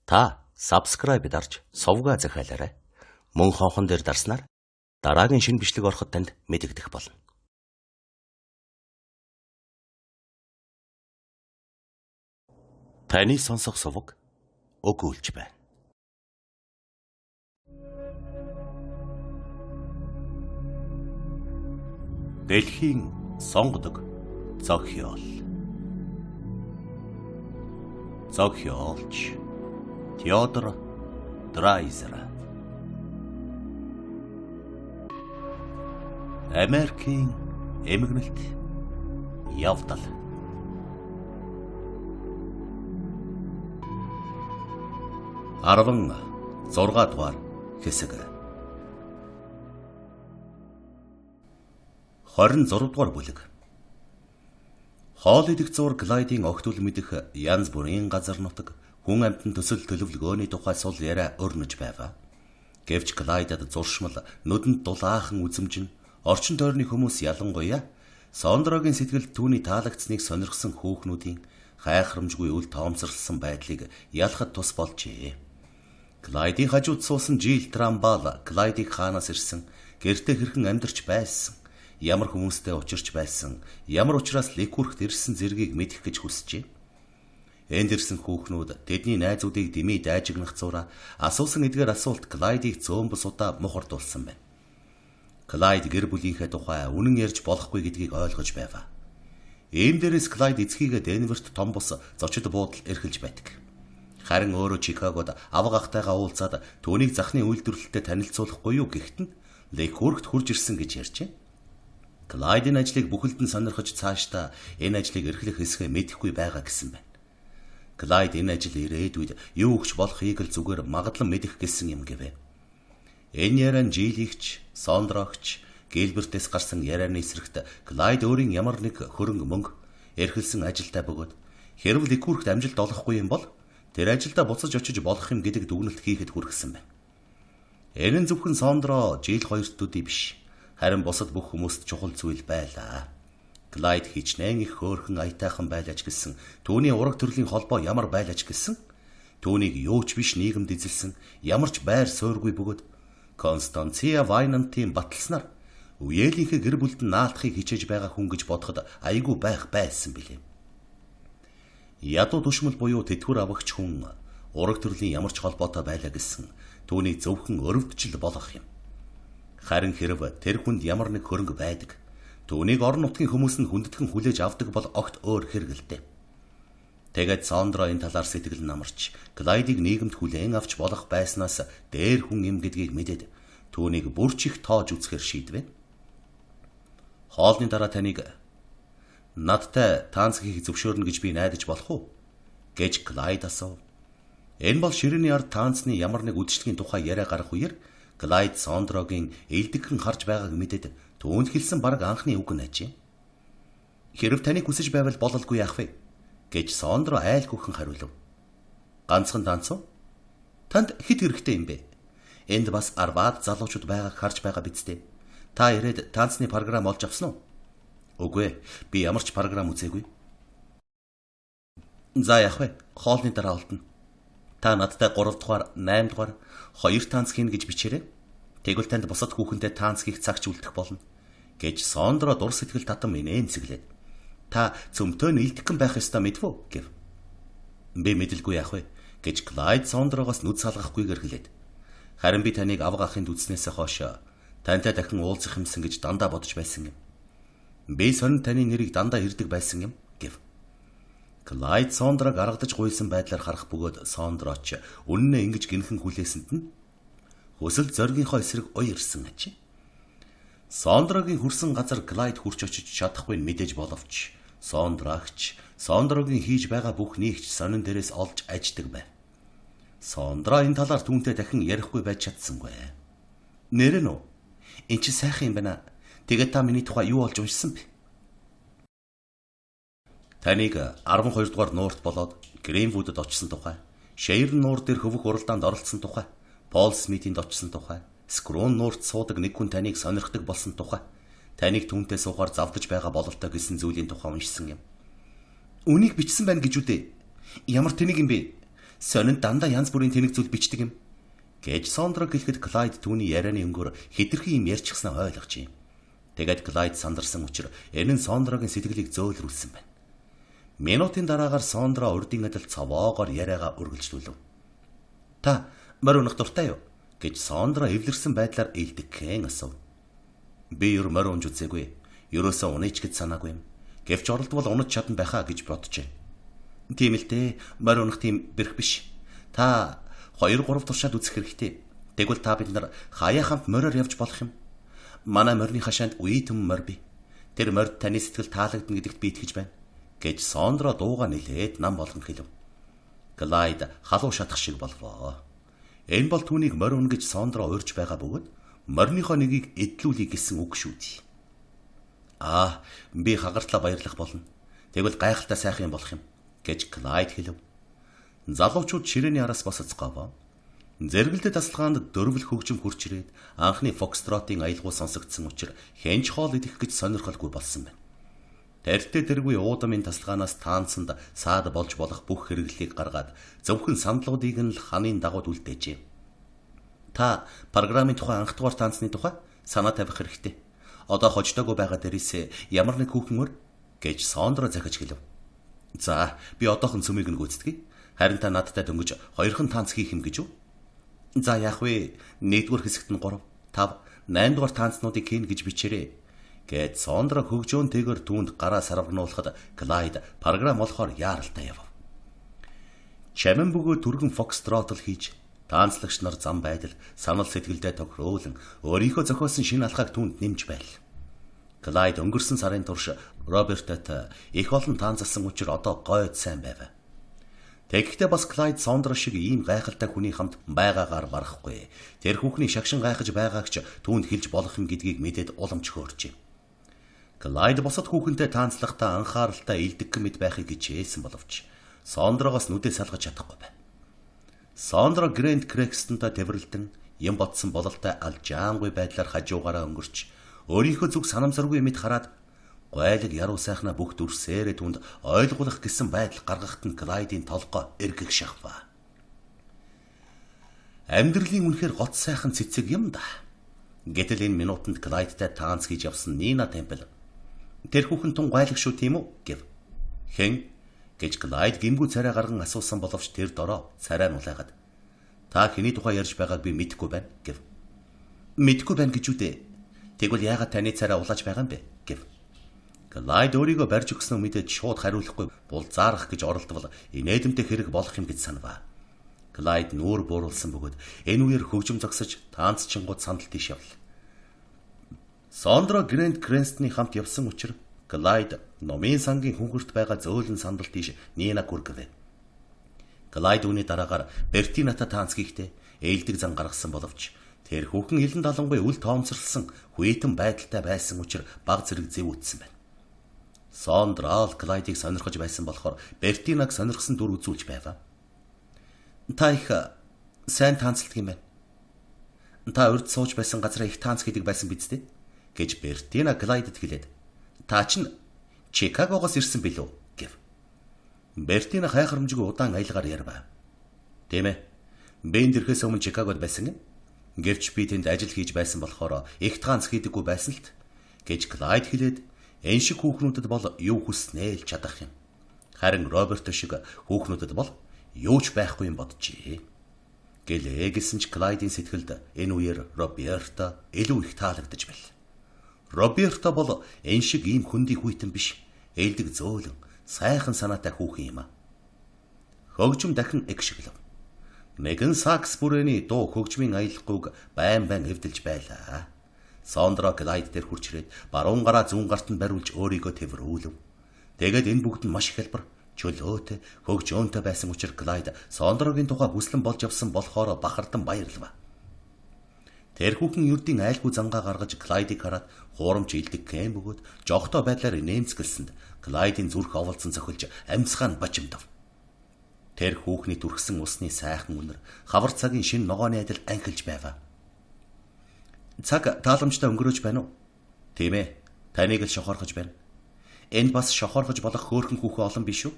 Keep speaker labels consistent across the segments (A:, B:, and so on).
A: Та subscribe дарж сувгаа захиалаарай. Мөн хонхон дээр дарснаар дараагийн шинэ бичлэг ороход танд мэдэгдэх болно. Таны сонсох сувг өгүүлж байна. Дэлхийн сонгодог зохиол. Зохиолч Теодор Драйзер. Америкийн эмгэнэлт явдал. Арван 6 дугаар хэсэг. 26 дугаар бүлэг. Хоол идэх зур Клайдийн огтуул мэдэх янз бүрийн газар нутаг хүн амьтан төсөл төлөвлөгөөний тухай сул яриа өрнөж байв. Гэвч Клайдад зуршмал нүдэнд дулаахан үзэмжин орчин тойрны хүмүүс ялангуяа Сондрогийн сэтгэлд түүний таалагдсныг сонирхсан хүүхнүүдийн гайхрамжгүй үл тоомсорлсон байдлыг ялахад тус болжээ. Клайдийн хажууд суусан Жил Трамбал Клайдыг хаанаас ирсэн, гэртээ хэрхэн амьдарч байсан, ямар хүмүүстэй учирч байсан, ямар учраас Лекүрхт ирсэн зэргийг мэдэх гэж хүсжээ. Энд ирсэн хүүхнүүд тэдний найзуудыг дэмий дайжигнах зураа асуусан эдгээр асуулт Клайдыг зөөн бус удаа мухардуулсан байна. Клайд гэр бүлийнхээ тухай үнэн ярьж болохгүй гэдгийг ойлгож байв. Ийм дээрээс Клайд эцгийгээ Денверт том бус зочид буудал эрхэлж байдаг. Харин өөрөө Чикагод авга ахтайгаа уулзаад түүнийг захны үйлдвэрлэлтэд танилцуулахгүй юу гэхэд нь Лекүрхт хурж ирсэн гэж ярьжээ. Клайдын ажлыг бүхэлд нь сонирхож цаашдаа энэ ажлыг эрхлэх хэсгээ мэдэхгүй байгаа гэсэн байна. Клайд энэ ажил ирээдүйд юу өгч болохыг л зүгээр магадлан мэдэх гэсэн юм гэвэ. Энэ яриан Жилигч, Сондрогч, Гилбертээс гарсан ярианы эсрэгт Клайд өөрийн ямар нэг хөрөнгө мөнгө эрхэлсэн ажилдаа бөгөөд хэрв Лекүрхт амжилт олохгүй юм бол тэр ажилдаа буцаж очиж болох юм гэдэг дүгнэлт хийхэд хүргэсэн байна. Энэ нь зөвхөн Сондро, Жил хоёртуудын биш, харин бусад бүх хүмүүст чухал зүйл байлаа. Клайд хичнээн их хөөрхөн аятайхан байлаж гэлсэн түүний ураг төрлийн холбоо ямар байлаж гэлсэн түүнийг юу ч биш нийгэмд эзэлсэн ямар ч байр суурьгүй бөгөөд Констанция Вайнантын баталснаар үеэлийнхээ гэр бүлд нь наалтахыг хичээж байгаа хүн гэж бодоход айгүй байх байсан билээ. Ядуу түшмэл буюу тэтгэвэр авагч хүн ураг төрлийн ямар ч холбоотой байлаа гэсэн түүний зөвхөн өрөвдчил болох юм. Харин хэрв тэр хүнд ямар нэг хөрөнгө байдаг, түүнийг орон нутгийн хүмүүс нь хүндэтгэн хүлээж авдаг бол огт өөр хэрэгэлтэй. Тэгээд Сондро энэ талаар сэтгэл намарч Клайдыг нийгэмд хүлээн авч болох байснаас дээр хүн юм гэдгийг мэдээд түүнийг бүрч их тоож үзэхээр шийдвэ. Хоолны дараа таныг надтай танц хийх зөвшөөрнө гэж би найдаж болох уу? Гэж Клайд асуув. Энэ бол ширээний ард танцны ямар нэг үдшилтийн тухай яриа гарах үеэр Клайд Сондрогийн элдэгхэн харж байгааг мэдээд түүнд хэлсэн бараг анхны үг нээжээ. Хэрв таныг хүсэж байвал бололгүй яах вэ? Гэж Сондро айлгүйхэн хариулв. Ганцхан танц уу? Танд хэд хэрэгтэй юм бэ? Энд бас 10-аад залуучууд байгааг харж байгаа биз дээ. Та ирээд танцны програм олж авсан уу? Үгүй, би ямар ч програм үзээгүй. За яах вэ? Хоолны дараа олдно. Та надтай 3 дугаар, 8 дугаар, 2 танц хийнэ гэж бичээрэй. Тэгвэл танд бусад хүүхэнтэй танц хийх цагч үлдэх болно. Гэж Сондро дур сэтгэл татам инээмсэглээд. Та цөмтөө нийлдэгхэн байх ёстой мэдвүү гэв. Би мэдэлгүй яах вэ? Гэж Клайд Сондрогоос нүд салгахгүйгээр хэлээд. Харин би таныг авга ахынд үзнээсээ хойш тантай дахин уулзах юмсан гэж дандаа бодож байсан юм. Би сонин таны нэрийг дандаа ирдэг байсан юм гэв. Клайд Сондрог аргадаж гуйсан байдлаар харах бөгөөд Сондроч үнэнээ ингэж гинхэн хүлээсэнд нь хүсэл зоригийнхоо эсрэг уярсан ачи. Сондрогийн хүрсэн газар Клайд хүрч очиж чадахгүй мэдээж боловч Сондрогч Сондрогийн хийж байгаа бүх нийгч сонин дээрээс олж аждаг байв. Сондро энэ талаар түүнтэй дахин ярихгүй байж чадсангүй. Нэр нь үү? Энд чи сайхан юм байна. Тэгээд та миний тухай юу олж уншсан бэ? Таныг 12 дугаар нуурт болоод Гринвудд очсон тухай, Шейрн нуур дээр хөвөх уралдаанд оролцсон тухай, Пол Смитинд очсон тухай, Скрун нуурт суудаг нэг хүн таныг сонирхдаг болсон тухай, таныг түүнтэй суухаар завдаж байгаа бололтой гэсэн зүйлийн тухай уншсан юм. Үнийг бичсэн байна гэж үдээ. Ямар тэнэг юм бэ? Сонин дандаа янз бүрийн тэнэг зүйл бичдэг юм гэж Сондра гэлэхэд Клайд түүний ярианы өнгөөр хэтэрхий юм ярьчихснаа ойлгож юм. Тэгээд Клайд сандарсан учраас энэ нь Сондрагийн сэтгэлийг зөөлрүүлсэн байна. Минутын дараагаар Сондра урдын адил цавоогоор яриагаа үргэлжлүүлв. Та морь унах дуртай юу? Гэж Сондра эвлэрсэн байдлаар илтгэхэн асуув. Би ер морь унж үзээгүй. Ерөөсөө унаач гэж санаагүй юм. Гэвч оролдвол унаж чадна байхаа гэж боджээ. Тийм л дээ. Морь унах тийм бэрх биш. Та 2-3 туршаад үзэх хэрэгтэй. Тэгвэл та бид нар хаяа хамт мориор явж болох юм. Манай морины хашаанд үе төм морь бий. Тэр морьд таны сэтгэл таалагдана гэдэгт би итгэж байна. Гэж Сондра дууга нэлээд нам болгон хэлв. Клайд халуун шатах шиг болвоо. Энэ бол түүнийг морь унах гэж Сондра урьж байгаа бөгөөд морьныхоо нэгийг эдлүүлэх гэсэн үг шүү дээ. Би хагартлаа баярлах болно. Тэгвэл гайхалтай сайхан юм болох юм гэж Клайд хэлв. Залуучууд ширээний араас босцгоовоо. Зэрэгэлдээ тасалгаанд дөрвөл хөгжим хурч ирээд анхны фокстротын аялгау сонсогдсон учраас хэнч хоол идэх гэж сонирхолгүй болсон байна. Тэртээ тэргүй уудамын тасалгаанаас таансанд саад болж болох бүх хэрэглэлийг гаргаад зөвхөн сандлуудыг нь л ханын дагууд үлдээжээ. Та программын тухай анх дугаар таансны тухай санаа тавих хэрэгтэй. Одоо хождоогүй байгаа дээрээс ямар нэг хүүхэн мөр гэж Сондра захиж хэлв. За, би одоохон цөмийг нь гүйцэтгэе. Харин та надтай дөнгөж хоёрхан таанц хийх юм гэж үү? За яах вэ? 1-р хэсэгт нь 3, 5, 8-р таанцнуудыг хийн гэж бичээрэй. Гэт Сондра хөгжөөнтэйгээр түүнд гараа сарвагнуулахад Клайд програм болохоор яаралтай яв. Чамин бөгөө түргэн фокстротл хийж таанцлагч нар зам байдал санал сэтгэлдээ тохируулан өөрийнхөө зохиосон шинэ алхааг түүнд нэмж байл. Клайд өнгөрсөн сарын турш Робертот их олон таанцсан учраас одоо гойд сайн байв. Тэгэхдээ бас Клайд Сондра шиг ийм гайхалтай хүний хамт байгаагаар барахгүй. Тэр хүүхний шагшин гайхаж байгаагч түүнд хэлж болох юм гэдгийг мэдээд уламж хөөрчээ. Клайд босод хүүхэнтэй таанцлахдаа анхааралтай илтгэх мэд байхыг хичээсэн боловч Сондрогоос нүдээ салгаж чадахгүй байв. Сондра Грэнд Крэкстонтой тэврэлдэн юм ботсон бололтой алжаангүй байдлаар хажуугаараа өнгөрч өөрийнхөө зүг санамсаргүй мэд хараад гойлог яруу сайхна бүх дүрсээрээ түнд ойлгуулах гэсэн байдал гаргахад нь Клайдын толгой эргэх шахваа. Амьдралын үнэхээр гот сайхан цэцэг юм да. Гэтэл энэ минутанд Клайдтай таанц хийж явсан Нина Темпл. Тэр хүүхэн тун гойлог шүү тийм үү гэв. Хэн гэж Клайд гимгүү царай гарган асуусан боловч тэр дороо царай нулайгаад. Та хэний тухай ярьж байгааг би мэдэхгүй байна гэв. Мэдэхгүй байна гэж үдээ. Тэгвэл яагаад таны царай улааж байгаа юм бэ гэв. Клайд өөрийгөө барьж өгснөө мэдээд шууд хариулахгүй бол заарах гэж оролдвол инээдэмтэй хэрэг болох юм гэж санав. Клайд нүүр бууруулсан бөгөөд энэ үеэр хөгжим зогсож таанцчингууд сандал тийш явлаа. Сондра Грэнд Крэнстны хамт явсан учраас Клайд номын сангийн хүнхэрт байгаа зөөлөн сандал тийш Нина гүргэв. Клайд үүний дараагаар Бертината таанц хийхдээ ээлдэг зан гаргасан боловч тэр хүүхэн хилэн далангуй үл тоомцорлсон хүйтэн байдалтай байсан учраас баг зэрэг зэв үтсэн байна. Сондра Клайдыг сонирхож байсан болохоор Бертинаг сонирхсан дүр үзүүлж байв. Та их сайн таанцлдаг юм байна. Та урд сууж байсан газараа их таанц хийдэг байсан биз дээ гэж Бертина Клайдд хэлээд та чинь Чикагогоос ирсэн билүү гэв. Бертина хайхрамжгүй удаан аялгаар ярив. Тийм ээ. Бэнд ирэхээс өмнө Чикагод байсан юм. Гэвч би тэнд ажил хийж байсан болохоор их таанц хийдэггүй байсан л гэж Клайд хэлээд энэ шиг хүүхнүүдэд бол юу хүснээ л чадах юм. Харин Роберт шиг хүүхнүүдэд бол юу ч байхгүй юм боджээ. Гэлээ гэсэн ч Клайдын сэтгэлд энэ үеэр Роберто илүү их таалагдж байлаа. Роберто бол энэ шиг ийм хөндий хүйтэн биш. Ээлдэг зөөлөн, сайхан санаатай хүүхэн юм а. Хөгжим дахин эгшиглэв. Нэгэн сакс бүрээний дуу хөгжмийн аялахгүйг байн эвдэлж байлаа. Сондра Клайд дээр хурч ирээд баруун гараа зүүн гарт нь бариулж өөрийгөө тэврүүлв. Тэгээд энэ бүгд нь маш их хэлбэр чөлөөтэй, хөгжөөнтэй байсан учраас Клайд Сондрогийн тухай хүслэн болж явсан болохоор бахардан баярлав. Тэр хүүхэн юрдийн айлгүй зангаа гаргаж Клайдыг хараад хуурамч илдэг гэм бөгөөд жогтоо байдлаар нэмцгэлсэнд Клайдын зүрх оволцон цохилж амьсгаан бачимдав. Тэр хүүхний түрхсэн усны сайхан үнэр хавар цагийн шин ногооны адил анхилж байв. Цаг тааламжтай өнгөрөөж байна уу? Тийм ээ. Таныг л шохорхож байна. Энд бас шохорхож болох хөөрхөн хүүхэн олон биш үү?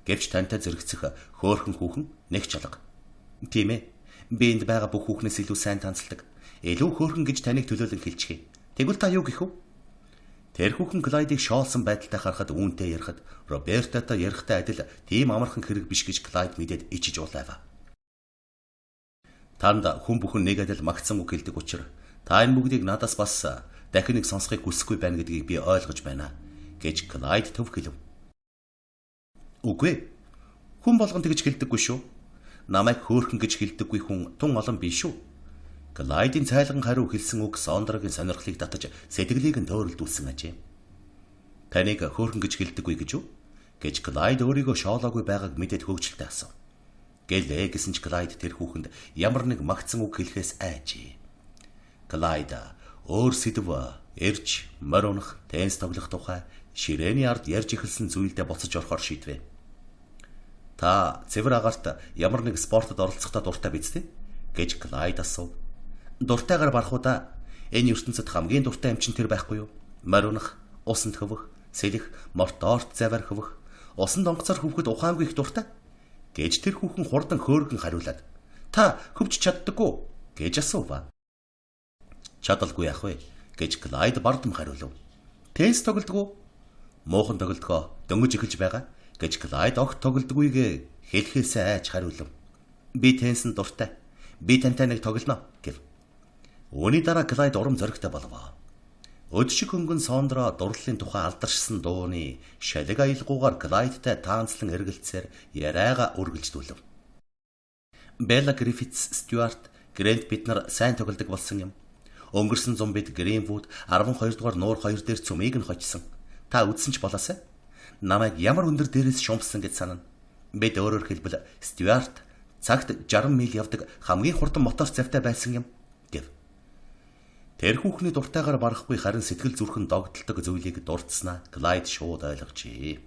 A: Гэвч тантай зэрэгцэх хөөрхөн хүүхэн нэг чалга. Тийм ээ. Би энд байгаа бүх хүүхнээс илүү сайн танилцдаг. Илүү хөөрхөн гэж таныг төлөөлөн хэлчихье. Тэгвэл та юу гэх вэ? Тэр хүүхэн Клайдыг шоолсон байдалтай харахад үүнтэй ярихад Робертотой ярихтай адил тийм амархан хэрэг биш гэж Клайд мэдээд ичиж улайва. Танд хүн бүхэн нэг адил магтсан үг хэлдэг учраас та энэ бүгдийг надаас бас дахин нэг сонсохыг хүсэхгүй байна гэдгийг би ойлгож байна гэж Клайд төв хэлв. Үгүй. Хүн болгон тэгж хэлдэггүй шүү. Намайг хөөрхөн гэж хэлдэггүй хүн тун олон биш шүү. Клайдын цайлган хариу хэлсэн үг Сондрагийн сонирхлыг татаж сэтгэлийг нь төөрөлдүүлсэн ажээ. Таныг хөөрхөн гэж хэлдэггүй гэж үү? Гэж Клайд өөрийгөө шоолоогүй байгааг мэдээд хөвгчлөлтэй асуув. Гэлээ гэсэн ч Клайд тэр хүүхэнд ямар нэг магтсан үг хэлэхээс айжээ. Клайд өөр сэдв эрж, морь унах, теннис тоглох тухай ширээний ард ярьж эхэлсэн зүйлдээ буцаж орохоор шийдвэ. Та цэвэр агаарт ямар нэг спортод оролцохдоо дуртай биз дээ? Гэж Клайд асуув. Дуртайгаар барахуда энэ ертөнцид хамгийн дуртай юм чинь тэр байхгүй юу? Морь унах, усанд хөвөх, сэлэх, морторт завар хөвөх, усанд онгоцоор хөвөхөд ухаангүй их дуртай? Гэж тэр хүүхэн хурдан хөөргөн хариулаад та хөвж чаддаггүй гэж асуув. Чадалгүй ах вэ гэж Клайд бардам хариулв. Теннис тоглодгоо? Муухан тоглодгоо дөнгөж эхэлж байгаа гэж Клайд огт тоглодгүйгээ хэлхээсээ айж хариулв. Би теннисэнд дуртай. Би тантай нэг тоглоно гэв. Үүний дараа Клайд урам зоригтой болов. Өд шиг хөнгөн Сондра дурлалын тухай алдаршсан дууны шалиг аялгуугаар Клайдтай таанцлан эргэлцээр яриага үргэлжлүүлв. Белла Грифитс Стюарт Грэнд бид нар сайн тоглодог болсон юм. Өнгөрсөн зам бид Гринвуд 12 дугаар нуур 2 дээр цүмийг нь хочсон. Та үзсэн ч болоосай. Намайг ямар өндөр дээрээс шумпсан гэж санана. Бид өөрөөр хэлбэл Стюарт цагт 60 миль явдаг хамгийн хурдан мотор завтай байсан юм гэв. Тэр хүүхний дуртайгаар барахгүй харин сэтгэл зүрхэн догдолдог зүйлийг дурдснаа Клайд шууд ойлгожээ.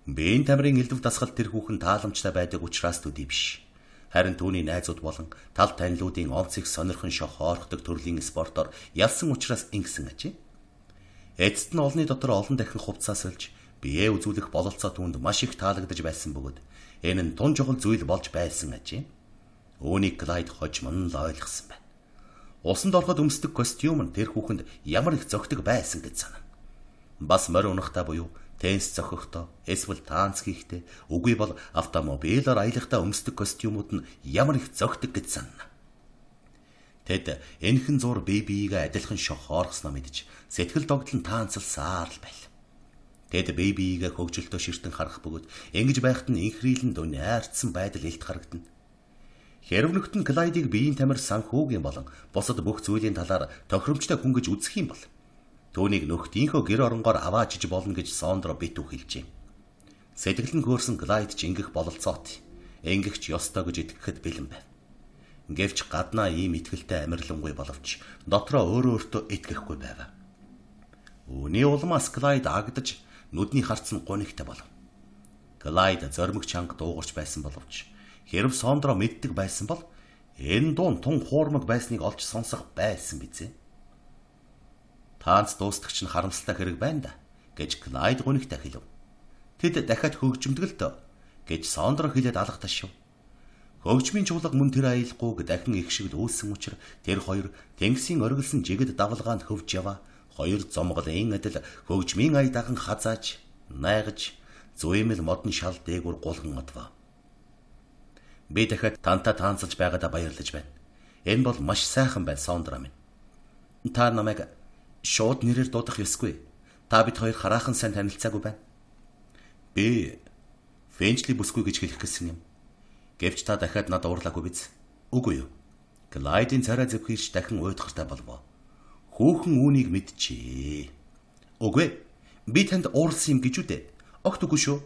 A: Бэйн тамирын элдв дасгал тэр хүүхэн тааламжтай байдаг учраас төдий биш. Харин түүний найзууд болон тал танилуудын онцыг сонирхон шохоорхдог төрлийн спортоор ялсан учраас ингэсэн ажээ. Эцэст нь олны дотор олон дахин хувцас сольж биеэ үзүүлэх бололцоо түүнд маш их таалагдж байсан бөгөөд энэ нь тун чухал зүйл болж байсан ажээ. Үүнийг Клайд хожим нь л ойлгосон байна. Усанд ороход өмсдөг костюм нь тэр хүүхэнд ямар их зөгтөг байсан гэж санана. Бас морь унахтаа буюу теннис зохихдоо эсвэл таанц хийхдээ үгүй бол автомобилоор аялахдаа өмсдөг костюмууд нь ямар их зөгтөг гэж санана. Тэд энэхэн зур бэбигээ адилхан шохоорхсноо мэдж сэтгэл догтлон таанцалсаар л байл. Тэд бэбигээ хөгжилтөө ширтэн харах бөгөөд ингэж байхад нь инхрийлэн дүн айрцсан байдал илт харагдана. Хэрвнэгт нь Клайдыг биеийн тамир санхүүгийн болон бусад бүх зүйлийн талаар тохиромжтой хүн гэж үзэх юм бол түүнийг нөхдийнхөө гэр оронгоор аваачиж болно гэж Сондра битүү хэлжээ. Сэтгэл нь хөөрсөн Клайд ч ингэх бололцоот ингэгч ёстой гэж итгэхэд бэлэн байв. Гэвч гаднаа ийм итгэлтэй амирлангүй боловч дотроо өөртөө итгэхгүй байв. Үүний улмаас Клайд агдаж нүдний харц нь гонигтай болов. Клайд зоримог чанга дуугарч байсан боловч хэрв Сондра мэддэг байсан бол энэ дуун тун хуурмаг байсныг олж сонсох байсан бизээ. Таанц дуустагч нь харамсалтай хэрэг байна да гэж Клайд гонигтай хэлв. Тэд дахиад хөгжимдөг л дөө гэж Сондра хэлээд алга ташив. Хөгжмийн чуулга мөн тэр аялгауг дахин их шиг дүүлсэн учраас тэр хоёр тэнгисийн оргилсон жигд давлгаанд хөвж яваа. Хоёр зомголын адил хөгжмийн ая даган хазааж, найгаж, зүймэл модон шал дээгүр гулган одвоо. Би дахиад тантай таанцалж байгаадаа баярлаж байна. Энэ бол маш сайхан байна, Сондра минь. Та намайг шууд нэрээр дуудах ёсгүй. Та бид хоёр хараахан сайн танилцаагүй байна. Би Фенчли бүсгүй гэж хэлэх гэсэн юм. Гэвч та дахиад надад уурлаагүй биз? Үгүй юу? Клайдын царай зэвхийрч дахин уйдгартай болов. Хүүхэн үүнийг мэдчихээ. Үгүй. Би танд уурлсан юм гэж үү дээ. Огт үгүй шүү.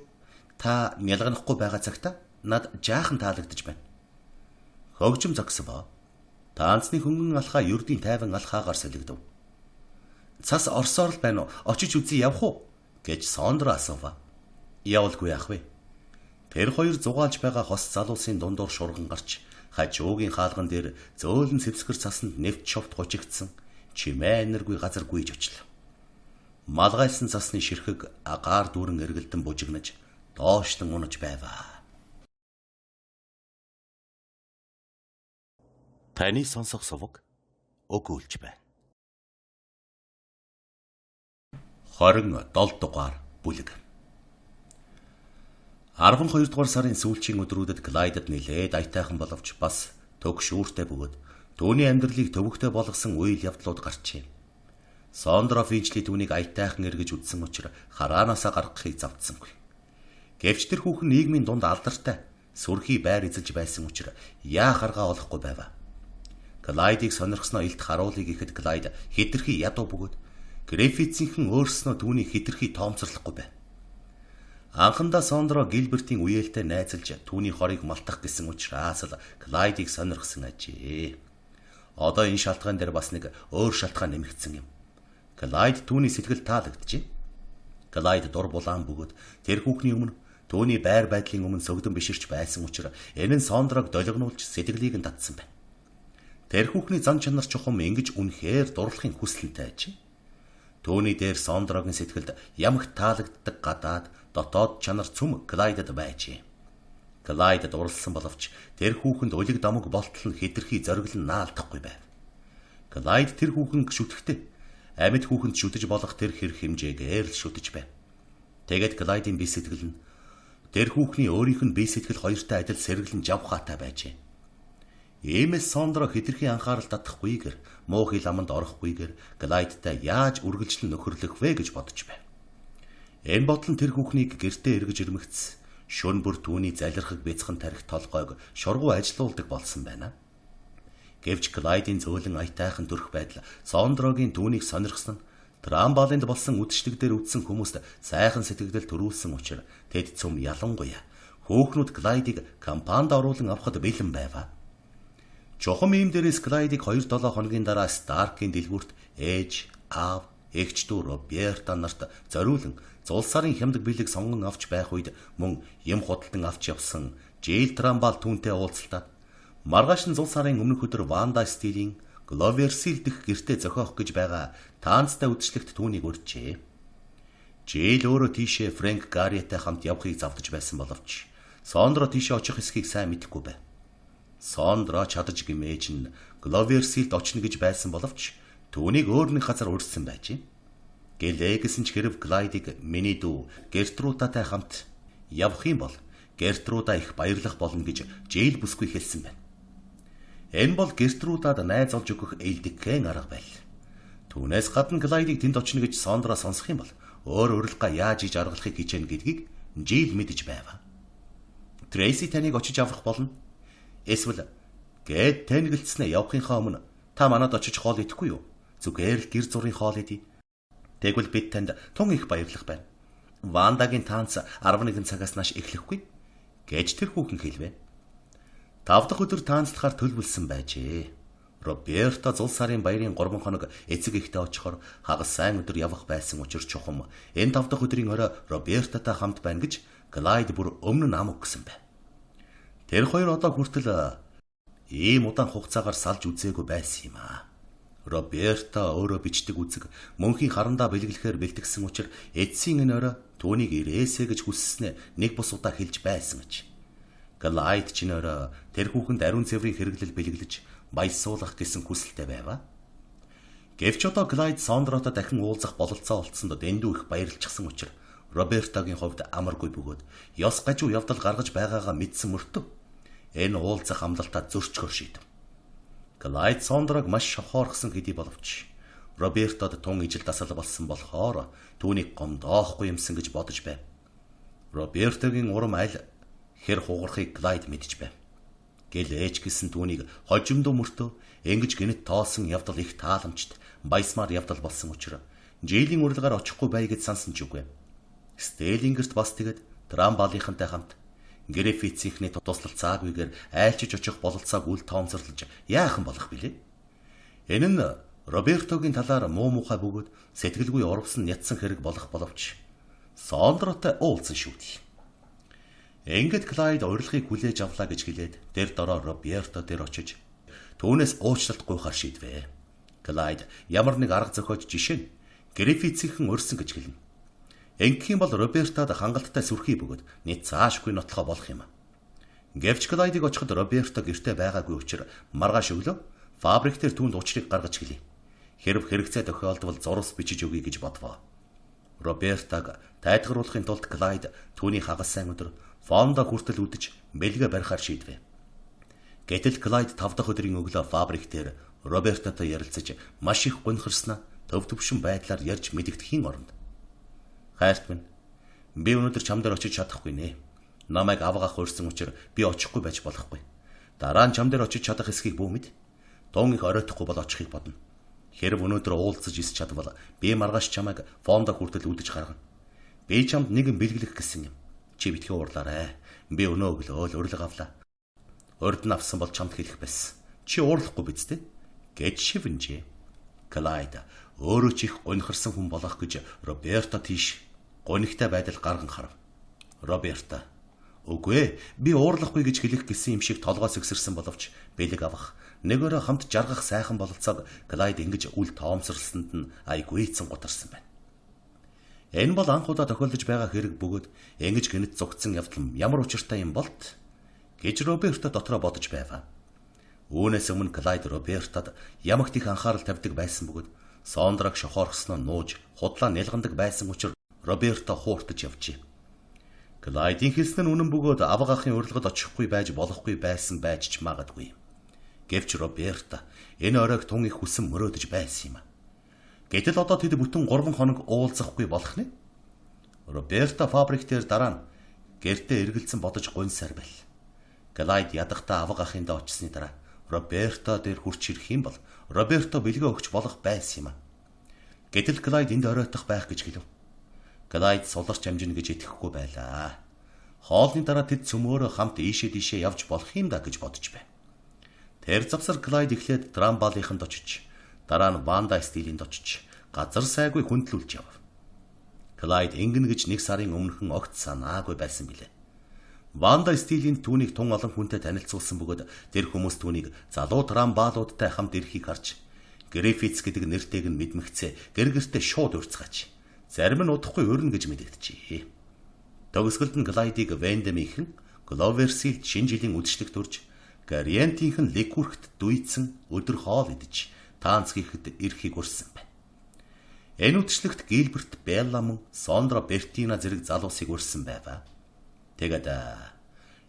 A: Та нялганахгүй байгаа цагта над жаахан таалагдж байна. Хөгжим зогсов. Таанцны хөнгөн алхаа ердийн тайван алхаагаар солигдов. Цас орсоор л байна уу? Очиж үзье явах уу? Гэж Сондра асуув. Явалгүй яах вэ? Тэр хоёр зугаалж байгаа хос залуусын дундуур шурган гарч хажуугийн хаалган дээр зөөлөн сэвсгэр цасанд нэвт шовт гужигдсан чимээ энергүй газар гүйж очлоо. Малгайлсан цасны ширхэг агаар дүүрэн эргэлдэн бужигнаж доошлон унаж байваа. Таны сонсох суваг өгүүлж байна. 27 дугаар бүлэг. 12 дугаар сарын сүүлчийн өдрүүдэд Клайдад нэлээд аятайхан боловч бас төгшүүртэй бөгөөд түүний амьдралыг төвөгтэй болгосон үйл явдлууд гарчээ. Сондро Финчли түүнийг аятайхан эргэж үзсэн учраас хараанаасаа гаргахыг завдсангүй. Гэвч тэр хүүхэн нийгмийн дунд алдартай сүрхий байр эзэлж байсан учраас яах арга олохгүй байваа. Клайдыг сонирхсноо илт харуулъя гэхэд Клайд хэтэрхий ядуу бөгөөд Гриффитсийнхэн өөрснөө түүнийг хэтэрхий тоомцорлохгүй байв. Анхандаа Сондро Гилбертийн үеэлтэй найзалж түүний хорыг малтах гэсэн учраас л Клайдыг сонирхсон ажээ. Одоо энэ шалтгаан дээр бас нэг өөр шалтгаан нэмэгдсэн юм. Клайд түүний сэтгэл таалагдчихэ. Клайд дур булаан бөгөөд тэр хүүхний өмнө түүний байр байдлын өмнө сөгдөн биширч байсан учраас энэ нь Сондрог долгинуулж сэтгэлийг нь татсан байна. Тэр хүүхний зан чанар чухам ингэж үнэхээр дурлахын хүсэлтэй ажээ. Түүний дээр Сондрогийн сэтгэлд ямагт таалагддаг гадаад дотоод чанар цөм Клайдад байжээ. Клайд дурлсан боловч тэр хүүхэнд улиг дамаг болтол нь хэтэрхий зориглон наалдахгүй байв. Клайд тэр хүүхэн шүтгэхдээ амьд хүүхэнд шүтэж болох тэр хэрэг хэмжээгээр л шүтэж байв. Тэгээд Клайдын бие сэтгэл нь тэр хүүхний өөрийнх нь бие сэтгэл хоёртой адил сэргэлэн жавхаатай байжээ. Иймээс Сондро хэтэрхий анхаарал татахгүйгээр муу хил аманд орохгүйгээр Клайдтай яаж үргэлжлэн нөхөрлөх вэ гэж бодож байв. Энэ бодол нь тэр хүүхнийг гэртээ эргэж ирмэгц шөнө бүр түүний залирхаг бяцхан тарих толгойг шургуу ажилуулдаг болсон байна. Гэвч Клайдын зөөлөн аятайхан төрх байдал Сондрогийн түүнийг сонирхсон нь трамболинд болсон үдшилэг дээр үдсэн хүмүүст сайхан сэтгэгдэл төрүүлсэн учраас тэд цөм ялангуяа хөөхнүүд Клайдыг компанид оруулан авахд бэлэн байваа. Чухам ийм дээрээс Клайдыг 2-7 хоногийн дараа Старкийн дэлгүүрт ээж, аав, эгч дүү Роберта нарт зориулан зулсарын хямдаг бэлэг сонгон авч байх үед мөн юм худалдан авч явсан Жил Трамбал түүнтэй уулзалтаад маргааш нь зул сарын өмнөх өдөр Ванда Стилийн Гловерсил дэх гэртээ зохиох гэж байгаа таанцтай үдшилтэд түүнийг урьжээ. Жил өөрөө тийшээ Фрэнк Гарриатай хамт явахыг завдаж байсан боловч Сондро тийшээ очих эсхийг сайн мэдэхгүй байв. Сондро чадаж гимээж нь Гловерсилд очно гэж байсан боловч түүнийг өөр нэг газар урьдсан байжээ. Гэлээ гэсэн ч хэрэг Клайдыг миний дүү Гертруудатай хамт явах юм бол Гертруда их баярлах болно гэж Жил бүсгүй хэлсэн байна. Энэ бол Гертрудад найз олж өгөх ээлдэгхэн арга байл. Түүнээс гадна Клайдыг тэнд очно гэж Сондро сонсох юм бол өөр урилга яаж иж аргалахыг хичээнэ гэдгийг Жил мэдэж байв. Трейси таныг очиж авах болно. Эсвэл гээд тэнэгэлцснээ явахынхаа өмнө та манад очиж хоол идэхгүй юу? Зүгээр л гэр зургийн хоол идэ. Тэгвэл бид танд тун их баярлах байна. Вандагийн таанц 11 цагаас нааш эхлэхгүй гэж тэр хүүхэн хэлвэ. 5 дахь өдөр таанцлахаар төлөвлөсөн байжээ. Роберто зул сарын баярын 3 хоног эцэг ихтэй очихоор хагас сайн өдөр явах байсан учраас чухам энэ 5 дахь өдрийн орой Робертотой хамт байна гэж Клайд бүр өмнө нь ам өгсөн байна. Тэр хоёр одоо хүртэл ийм удаан хугацаагаар салж үзээгүй байсан юм аа. Роберто өөрөө бичдэг үзэг мөнхийн харандаа бэлгэлэхээр бэлтгэсэн учраас эцсийн энэ орой түүнийг ирээсэ гэж хүсснээ нэг бус удаа хэлж байсан гэж. Клайд ч энэ орой тэр хүүхэнд ариун цэврийн хэрэглэл бэлгэлж баясуулах гэсэн хүсэлтэй байваа. Гэвч одоо Клайд Сондротой дахин уулзах бололцоо олцсонд дэндүү их баярлчихсан учраас Робертогийн хувьд амаргүй бөгөөд ёс гажуу явдал гаргаж байгаагаа мэдсэн мөртөө энэ уулзах амлалтаа зөрчгөр шийдэв. Клайд Сондрог маш шохоорхсон хэдий боловч Робертод тун ижил дасал болсон болохоор түүнийг гомдоохгүй юмсан гэж бодож байв. Робертогийн урам аль хэр хугарахыг Клайд мэдж байв. Гэлээч гэсэн түүнийг хожимдоо мөртөө ингэж гинэт тоосон явдал их тааламжт баясмаар явдал болсон учраас Жилийн урилгаар очихгүй бай гэж сансан ч үгүй. Стеллингерт бас тэгэд Трамбалийнхантай хамт Гриффитсийнхний туслалцаагүйгээр айлчиж очих бололцоог үл тоомцорлож яахан болох билээ. Энэ нь Робертогийн талаар муу мухай бөгөөд сэтгэлгүй урвсан ятсан хэрэг болох боловч Сондротой уулзсан шүү дээ. Ингээд Клайд урилгыг хүлээж авлаа гэж хэлээд тэр дороо Роберто дээр очиж түүнээс уучлалт гуйхаар Ингэх юм бол Робертад хангалттай сүрхий бөгөөд нийт цаашгүй нотлохоо болох юм. Гэвч Клайдыг очиход Роберто гэртээ байгаагүй учраас маргааш өглөө фабрик дээр түүнд учрыг гаргаж хэлье. Хэрв хэрэгцээ тохиолдвол зурвас бичиж өгье гэж бодвоо. Робертог тайлгаруулахын тулд Клайд түүний хагас сайн өдөр фондо хүртэл үдэж бэлгээ барихаар шийдвэ. Гэтэл Клайд 5 дахь өдрийн өглөө фабрик дээр Робертотой ярилцаж маш их гонхорсноо төв төвшин байдлаар ярьж мэдэгдэхийн оронд. Хайрт минь, би өнөөдөр чам дээр очиж чадахгүй нэ. Намайг авгаах хуурсан учраас би очихгүй байж болохгүй. Дараа нь чам дээр очиж чадах эсхийг бүү мэд. Тун их оройтохгүй бол очихыг бодно. Хэрв өнөөдөр уулзаж ис чадвал би маргааш чамайг фондо хүртэл үдэж гаргана. Би чамд нэгэн бэлгэлэх гэсэн юм. Чи битгий уурлаарай. Би өнөө өглөө л урилга авлаа. Урд нь авсан бол чамд хэлэх байсан. Чи уурлахгүй биз дээ? Гэж шивнжээ. Клайд өөрөө ч их гонхорсон хүн болох гэж Роберто тийш гонигтай байдал гарган харав. Роберто: "Үгүй ээ, би уурлахгүй гэж хэлэх гэсэн юм шиг толгоос өгсөрсөн боловч бэлэг авах, нэгээрээ хамт жаргах сайхан бололцоог Клайд ингэж үл тоомсорлсонд нь айгүйцэн гутарсан байна. Энэ бол анх удаа тохиолдож байгаа хэрэг бөгөөд ингэж гинэт зогтсон явдал ямар учиртай юм болт гэж Роберто дотроо бодож байваа. Үүнээс өмнө Клайд Робертод ямагт их анхаарал тавьдаг байсан бөгөөд Сондраг шохоорхсноо нууж худлаа нялгандаг байсан учраас Роберто хууртаж явжээ. Клайдын хэлсэн нь үнэн бөгөөд авгаахын урилгад очихгүй байж болохгүй байсан байж ч магадгүй. Гэвч Роберто энэ оройг тун их хүсэн мөрөөдөж байсан юм. Гэтэл одоо тэд бүтэн 3 хоног уулзахгүй болох нэ? Роберто фабрик дээр дараа нь гэртээ эргэлзэн бодож гонсаар байл. Клайд ядахтаа авгаахындаа очсны дараа Роберто дээр хурч ирэх юм бол Роберто бэлгээ өгч болох байсан юм. Гэтэл Клайд энд оройтох байх гэж хэлв. Клайд суларч амжина гэж итгэхгүй байлаа. Хоолны дараа тэд цөмөөрөө хамт ийшээ явж болох юм да гэж бодож байна. Тэр завсар Клайд эхлээд Трамбалынханд очиж, дараа нь Ванда Стилинд очиж, газар сайгүй хүндлүүлж яв. Клайд ингэнэ гэж 1 сарын өмнөхөн огт санаагүй байсан билээ. Ванда Стилинд түүнийг тун олон хүнтэй танилцуулсан бөгөөд тэр хүмүүс түүнийг залуу Трамбалуудтай хамт ирэхийг харж, Гриффитс гэдэг нэртэйг нь мэдмэгцээ гэр гэртээ шууд урьцгаач. Зарим нь удахгүй өрнө гэж мэдэгдэжээ. Төгсгөлд нь Клайдыг Вендемийнхэн Гловерсилд шинэ жилийн үдшилтэд төрж, Гариентийнхэн Ликүрхт дүйцэн өдөр хоол идэж, таанц хийхэд ирэхийг урьсан байна. Энэ үдшилтэд Гилберт Белла мөн Сондра Бертина зэрэг залуусыг урьсан байваа. Тэгээд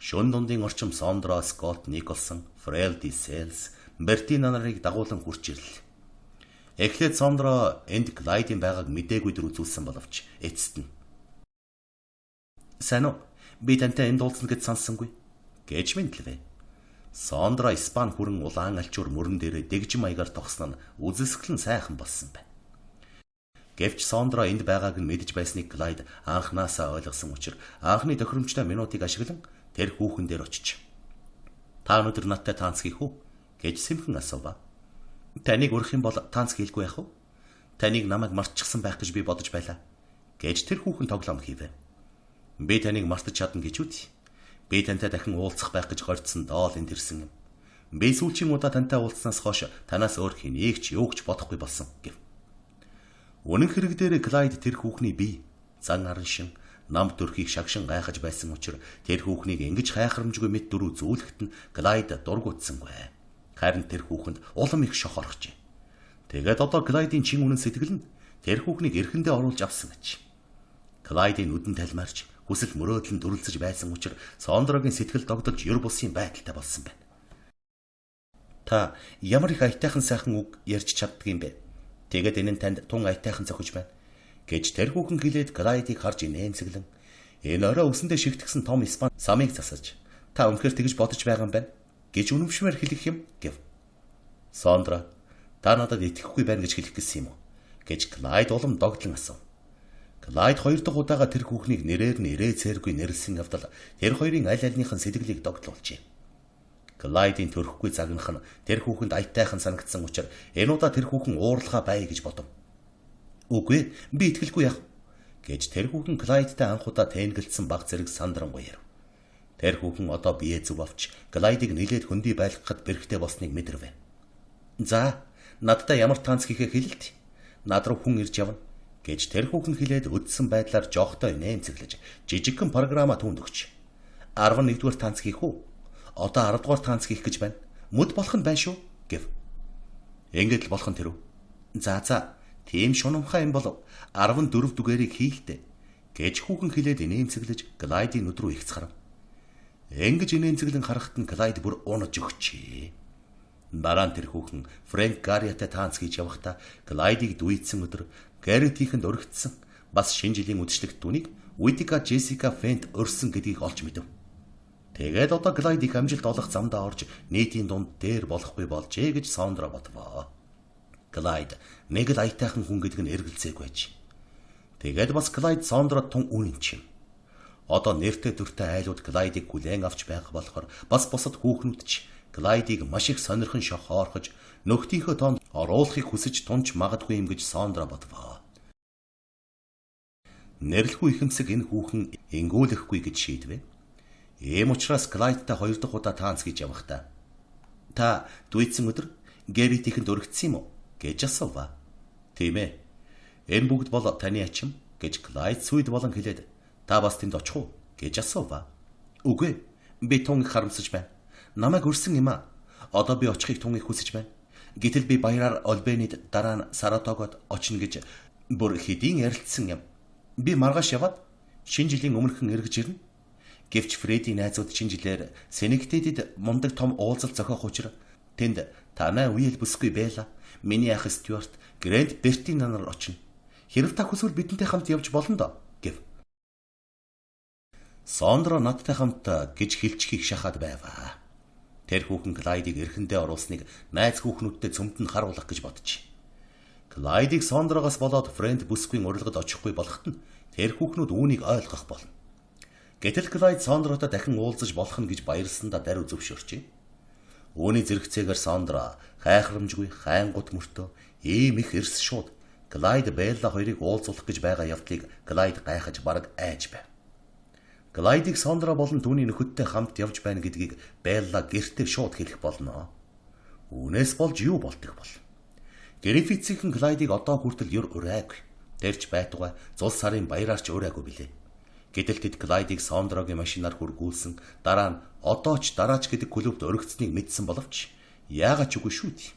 A: шөн дундын орчим Сондра, Скотт Николсон, Фрелди Селс, Бертина нарыг дагуулan хурч ирлээ. Эхлээд Сондра энд Клайдын байгааг мэдээгүй дөр үзүүлсэн боловч эцэст нь "Сайн уу? Би тантай энд уулзна гэж санссангүй" гэж мэдлэвэ. Сондра Испани хүрэн улаан альчуур мөрөн дээрээ дэгжим маягаар тогсно нь үзэсгэлэн сайхан болсон байна. Гэвч Сондра энд байгааг нь мэдэж байсныг Клайд анхнаасаа ойлгосон учраас анхны тохиромжтой минутыг ашиглан тэр хүүхэн дээр очиж "Та өнөөдөр надтай таанц хийх үү?" гэж сэмхэн асуув. "Таныг урах юм бол таанц хийлгүй яах вэ? Таныг намайг мартчихсан байх гэж би бодож байлаа" гэж тэр хүүхэн тоглоом хийвэ. "Би таныг мартаж чадна гэж үгүй. Би тантай дахин уулзах байх гэж горьдсон доол энд ирсэн юм. Би сүүлчийн удаа тантай уулзснаас хойш танаас өөр хэнийг ч юуг ч бодохгүй болсон" гэв. Үнэн хэрэг дээр Клайд тэр хүүхний бие, зан аран шин, намд төрхийг шагшин гайхаж байсан учраас тэр хүүхнийг ингэж хайхрамжгүй мэд дөрөв зүүлэхэд нь Клайд дургуутсангүй. Харин тэр хүүхэнд улам их шохорхжээ. Тэгээд одоо Клайдын чин үнэн сэтгэл нь тэр хүүхнийг эрхэндээ оруулж авсан гэж. Клайдын нүдэн талмаарч хүсэл мөрөөдөл нь дүрлцэж байсан учраас Сондрогийн сэтгэл догдолж ёр бусын байдалтай болсон байна. "Та ямар их аятайхан сайхан үг ярьж чаддаг юм бэ? Тэгээд энэ нь танд тун аятайхан зохиж байна" гэж тэр хүүхэн хэлээд Клайдыг харж инээмсэглэн энэ орой өсөндөө шигтгсэн том Испани самыг засаж "Та үнэхээр тэгж бодож байгаа юм байна" гэж үнэмшмээр хэлэх юм гэв. Сондра "Та надад итгэхгүй байна гэж хэлэх гэсэн юм уу?" гэж Клайд улам догдлон асуув. Клайд 2 дахь удаага тэр хүүхнийг нэрээр нь ирээ цээргүй нэрлсэн явдал тэр хоёрын аль альнийхэн сэтгэлийг догдлуулжээ. Клайдын төрөхгүй загнах нь тэр хүүхэнд аятайхан санагдсан учраас энэ удаа тэр хүүхэн уурлахаа бай гэж бодов. "Үгүй, би итгэлгүй яах" гэж тэр хүүхэн Клайдтай анх удаа тэнгэлсэн баг зэрэг сандрангуй ярив. Тэр хүүхэн одоо бие зүв авч Клайдыг нилээд хөндөй байлгахад бэрхтээ болсныг мэдэрвэ. "За, надтай ямар таанц хийхээ хэлэлт. Над руу хүн ирж явна. гэж тэр хүүхэн хэлээд үдсэн байдлаар жоохтой нэмцэглэж жижигхэн програма түүнд өгч. 11-р танц хийх үү? Одоо 10-р танц хийх гэж байна. Мөд болох нь байна шүү гэв. Ингээд л болох нь тэр үү? За тийм шунамхай юм бол 14 дүгээрийг хийлтэй гэж хүүхэн хэлээд нэмцэглэж Глайдийн нүд рүү ихцгэрв. Ингэж нэмцэглэн харахад нь Глайд бүр унаж өгчээ. Дараа нь тэр хүүхэн Фрэнк Гарриатай танц хийж явахдаа Глайдийг дүйдсэн өдөр Гарритийнхэнд өргөцсөн бас шинэ жилийн үдшилтэд түүнийг Уитика Джессика Фент өрсөн гэдгийг олж мэдэв. Тэгээд одоо Глайд их амжилт олох замдаа орж нийтийн дунд дээр болохгүй болжээ гэж Сондра бодвоо. Глайд нэг л аятайхан хүн гэдэг нь эргэлзээгүй байж. Тэгээд бас Глайд Сондрад тун үнэн чим. Одоо нэртэй дүртэй айлууд Глайдыг хүлээн авч байх болохоор бас бусад хүүхнүүд ч Глайдыг маш их сонирхон шохоорхож нөхдийнхөө тоонд оруулахыг хүсэж тунч магадгүй юм гэж Сондра бодвоо. Нэрлэхгүй ихэмсэг энэ хүүхэн ингүүлэхгүй гэж шийдвэ. Ийм учраас Глайдтай 2 дахь удаа танц хийж явахдаа та дүйдсэн өдөр Гарритийнхэнд өргөцсөн юм уу гэж асуув. Тийм ээ. Энэ бүгд бол таны ачим гэж Глайд сүйд болон хэлээд та бас тэнд очих уу гэж асуув. Үгүй. Би тун их харамсаж байна. Намайг өрсөн юм аа. Одоо би очихыг тун их хүсэж байна. Гэтэл би баяраар Олбенид дараа нь Саратогод очно гэж бүр хэдийн ярилцсан юм. Би маргааш яваад шинэ жилийн өмнөхөн эргэж ирнэ. Гэвч Фредди найзууд шинэ жилээр Сенегтэдэд мундаг том уулзалт зохиох учраа тэнд танай үеэл бүсгүй байла. Миний ах Стюарт Грэнд Бертин нар очно. Хэрв та хүсвэл бидэнтэй хамт явж болно доо гэв. Сондра надтай хамт гэж хэлчихийг шахаад байваа. Тэр хүүхэн Глайдыг эрхэндээ оруулсныг найз хүүхнүүдтэй цөмдөнд харуулах гэж бодчих. Глайдыг Сондрагаас болоод Фрэнд бүсгүй урилгад очихгүй болоход нь тэр хүүхнүүд үүнийг ойлгох болно. Гэтэл Глайд Сондратай дахин уулзаж болох нь гэж баярлсандаа даруй зөвшөөрчээ. Үүний зэрэгцээгээр Сондра хайхрамжгүй хайнгут мөртөө ийм их эрс шууд Глайд Белла хоёрыг уулзуулах гэж байгаа явдлыг Глайд гайхаж бараг айж байв. Глайдыг Сондра болон түүний нөхөдтэй хамт явж байна гэдгийг Белла гэртээ шууд хэлэх болно. Үүнээс болж юу болдог бол? Гриффитсийн Глайдыг одоо хүртэл юр урайгүй. Тэрч байтугай зул сарын баяраарч урайгүй билээ. Гэтэл тэд Глайдыг Сондрагийн машинаар хургуулсан дараа нь одоо ч дараач гэдэг клубт өргөцснийг мэдсэн боловч яагаад ч үгүй шүү дээ.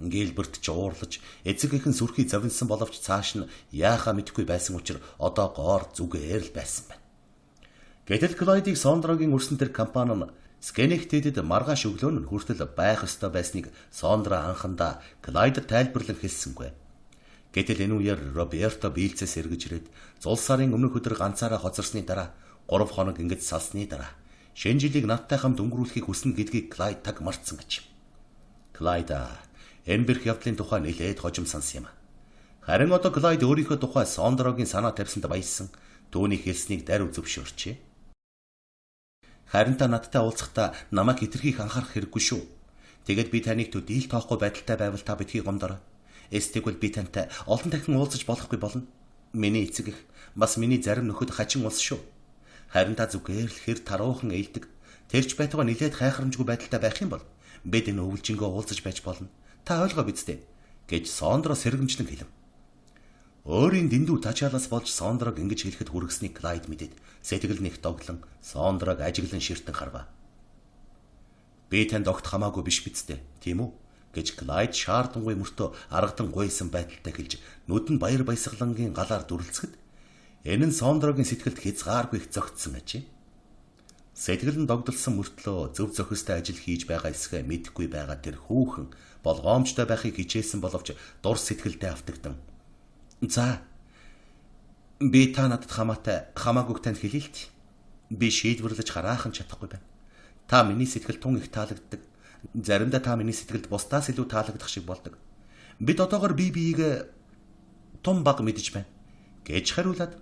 A: Гилберт ч уурлаж эцэгийнхэн сүрхий завинсан боловч цааш нь яахаа мэдэхгүй байсан учраас одоо гоор зүгээр л байсан байна. Гэтэл Глайдыг Сондрагийн өрсөн тэр компани нь Скенегтэдэд маргааш өглөө нь хүртэл байх ёстой байсныг Сондра анхандаа Глайдд тайлбарлан хэлсэнгүй. Гэтэл энэ үеэр Роберто бийлцээс эргэж ирээд зул сарын өмнөх өдөр ганцаараа хоцорсны дараа 3 хоног ингэж салсны дараа шинэ жилийг надтай хамт өнгөрүүлэхийг хүснэ гэдгийг Глайд таг мартсан гэж. Глайд энэ бэрх явдлын тухай нэлээд хожим сансан юм. Харин одоо Глайд өөрийнхөө тухай Сондрогийн санаа тавьсанд баярлсан түүний хэлснийг даруй зөвшөөрчээ. Харин та надтай уулзахдаа намайг хэтэрхийх анхаарах хэрэггүй шүү. Тэгэд би таныг төдийл тоохгүй байдалтай байвал та битгий гомдорой. Эсвэл би тантай олон дахин уулзаж болохгүй болно. Миний эцэг их бас миний зарим нөхөд хачин улс шүү. Харин та зүгээр л хэр таруухан ээлдэг. Тэрч байтугай нилээд хайхрамжгүй байдалтай байх юм бол бид энэ өвлжингөө уулзаж байж болно. Та ойлгоо бидтэй гэж Сондро сэргэмжлэн хэлв. Өөрийн дэндүү тачаалаас болж Сондрог ингэж хэлэхэд хүргэснийг Глайд мэдээд сэтгэл нэг доглон Сондрог ажиглан ширтэн харваа. Би танд огт хамаагүй биш бидтэй, тийм үү? гэж Глайд шаардангуй мөртөө аргадан гуйсан байдалтай хэлж нүд нь баяр баясгалангийн галаар дүрлцэхэд энэ нь Сондрогийн сэтгэлд хязгааргүй их зөгцсөн ажээ. Сэтгэл нь догдолсон мөртлөө зөв зохистой ажил хийж байгаа эсхэ мэдэхгүй байгаа тэр хүүхэн болгоомжтой байхыг хичээсэн боловч дур сэтгэлдээ автагдан. За би та надад хамаагүй танд хэлээ л дээ. Би шийдвэрлэж хараахан чадахгүй байна. Та миний сэтгэл тун их таалагддаг. Заримдаа та миний сэтгэлд бусдаас илүү таалагдах шиг болдог. Бид одоогор бие биеийг том баг мэдэж байна гэж хариулаад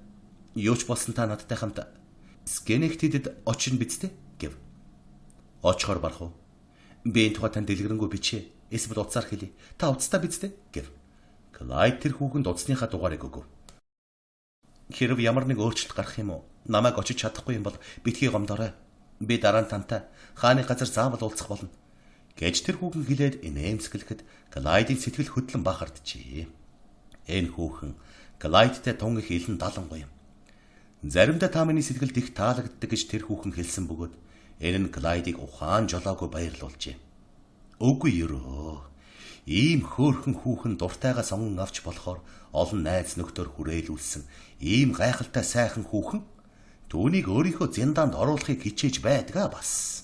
A: юу ч болсон та надтай хамт Скенегтэдэд очно биз дээ гэв. Очихоор барах уу? Би энэ тухай танд дэлгэрэнгүй бичээ. Эсвэл утсаар хэлье. Та утастай биз дээ гэв. Глайд тэр хүүхэнд утасныхаа дугаарыг өгөв. Хэрв ямар нэг өөрчлөлт гарах юм уу? Намайг очиж чадахгүй юм бол битгий гомдорой. Би дараа нь тантай хааны газар заавал уулзах болно гэж тэр хүүхэн хэлээд инээмсэглэхэд Глайдын сэтгэл хөдлөн бахарджээ. Энэ хүүхэн Глайдтай тун их илэн далангуй юм. Заримдаа та миний сэтгэлд их таалагддаг гэж тэр хүүхэн хэлсэн бөгөөд энэ нь Глайдыг ухаан жолоогүй баярлуулжээ. Үгүй ерөө. Ийм хөөрхөн хүүхэн дуртайгаа сонгон авч болохоор олон найз нөхдөр хүрээлүүлсэн ийм гайхалтай сайхан хүүхэн түүнийг өөрийнхөө зиндаанд оруулахыг хичээж байдгаа бас.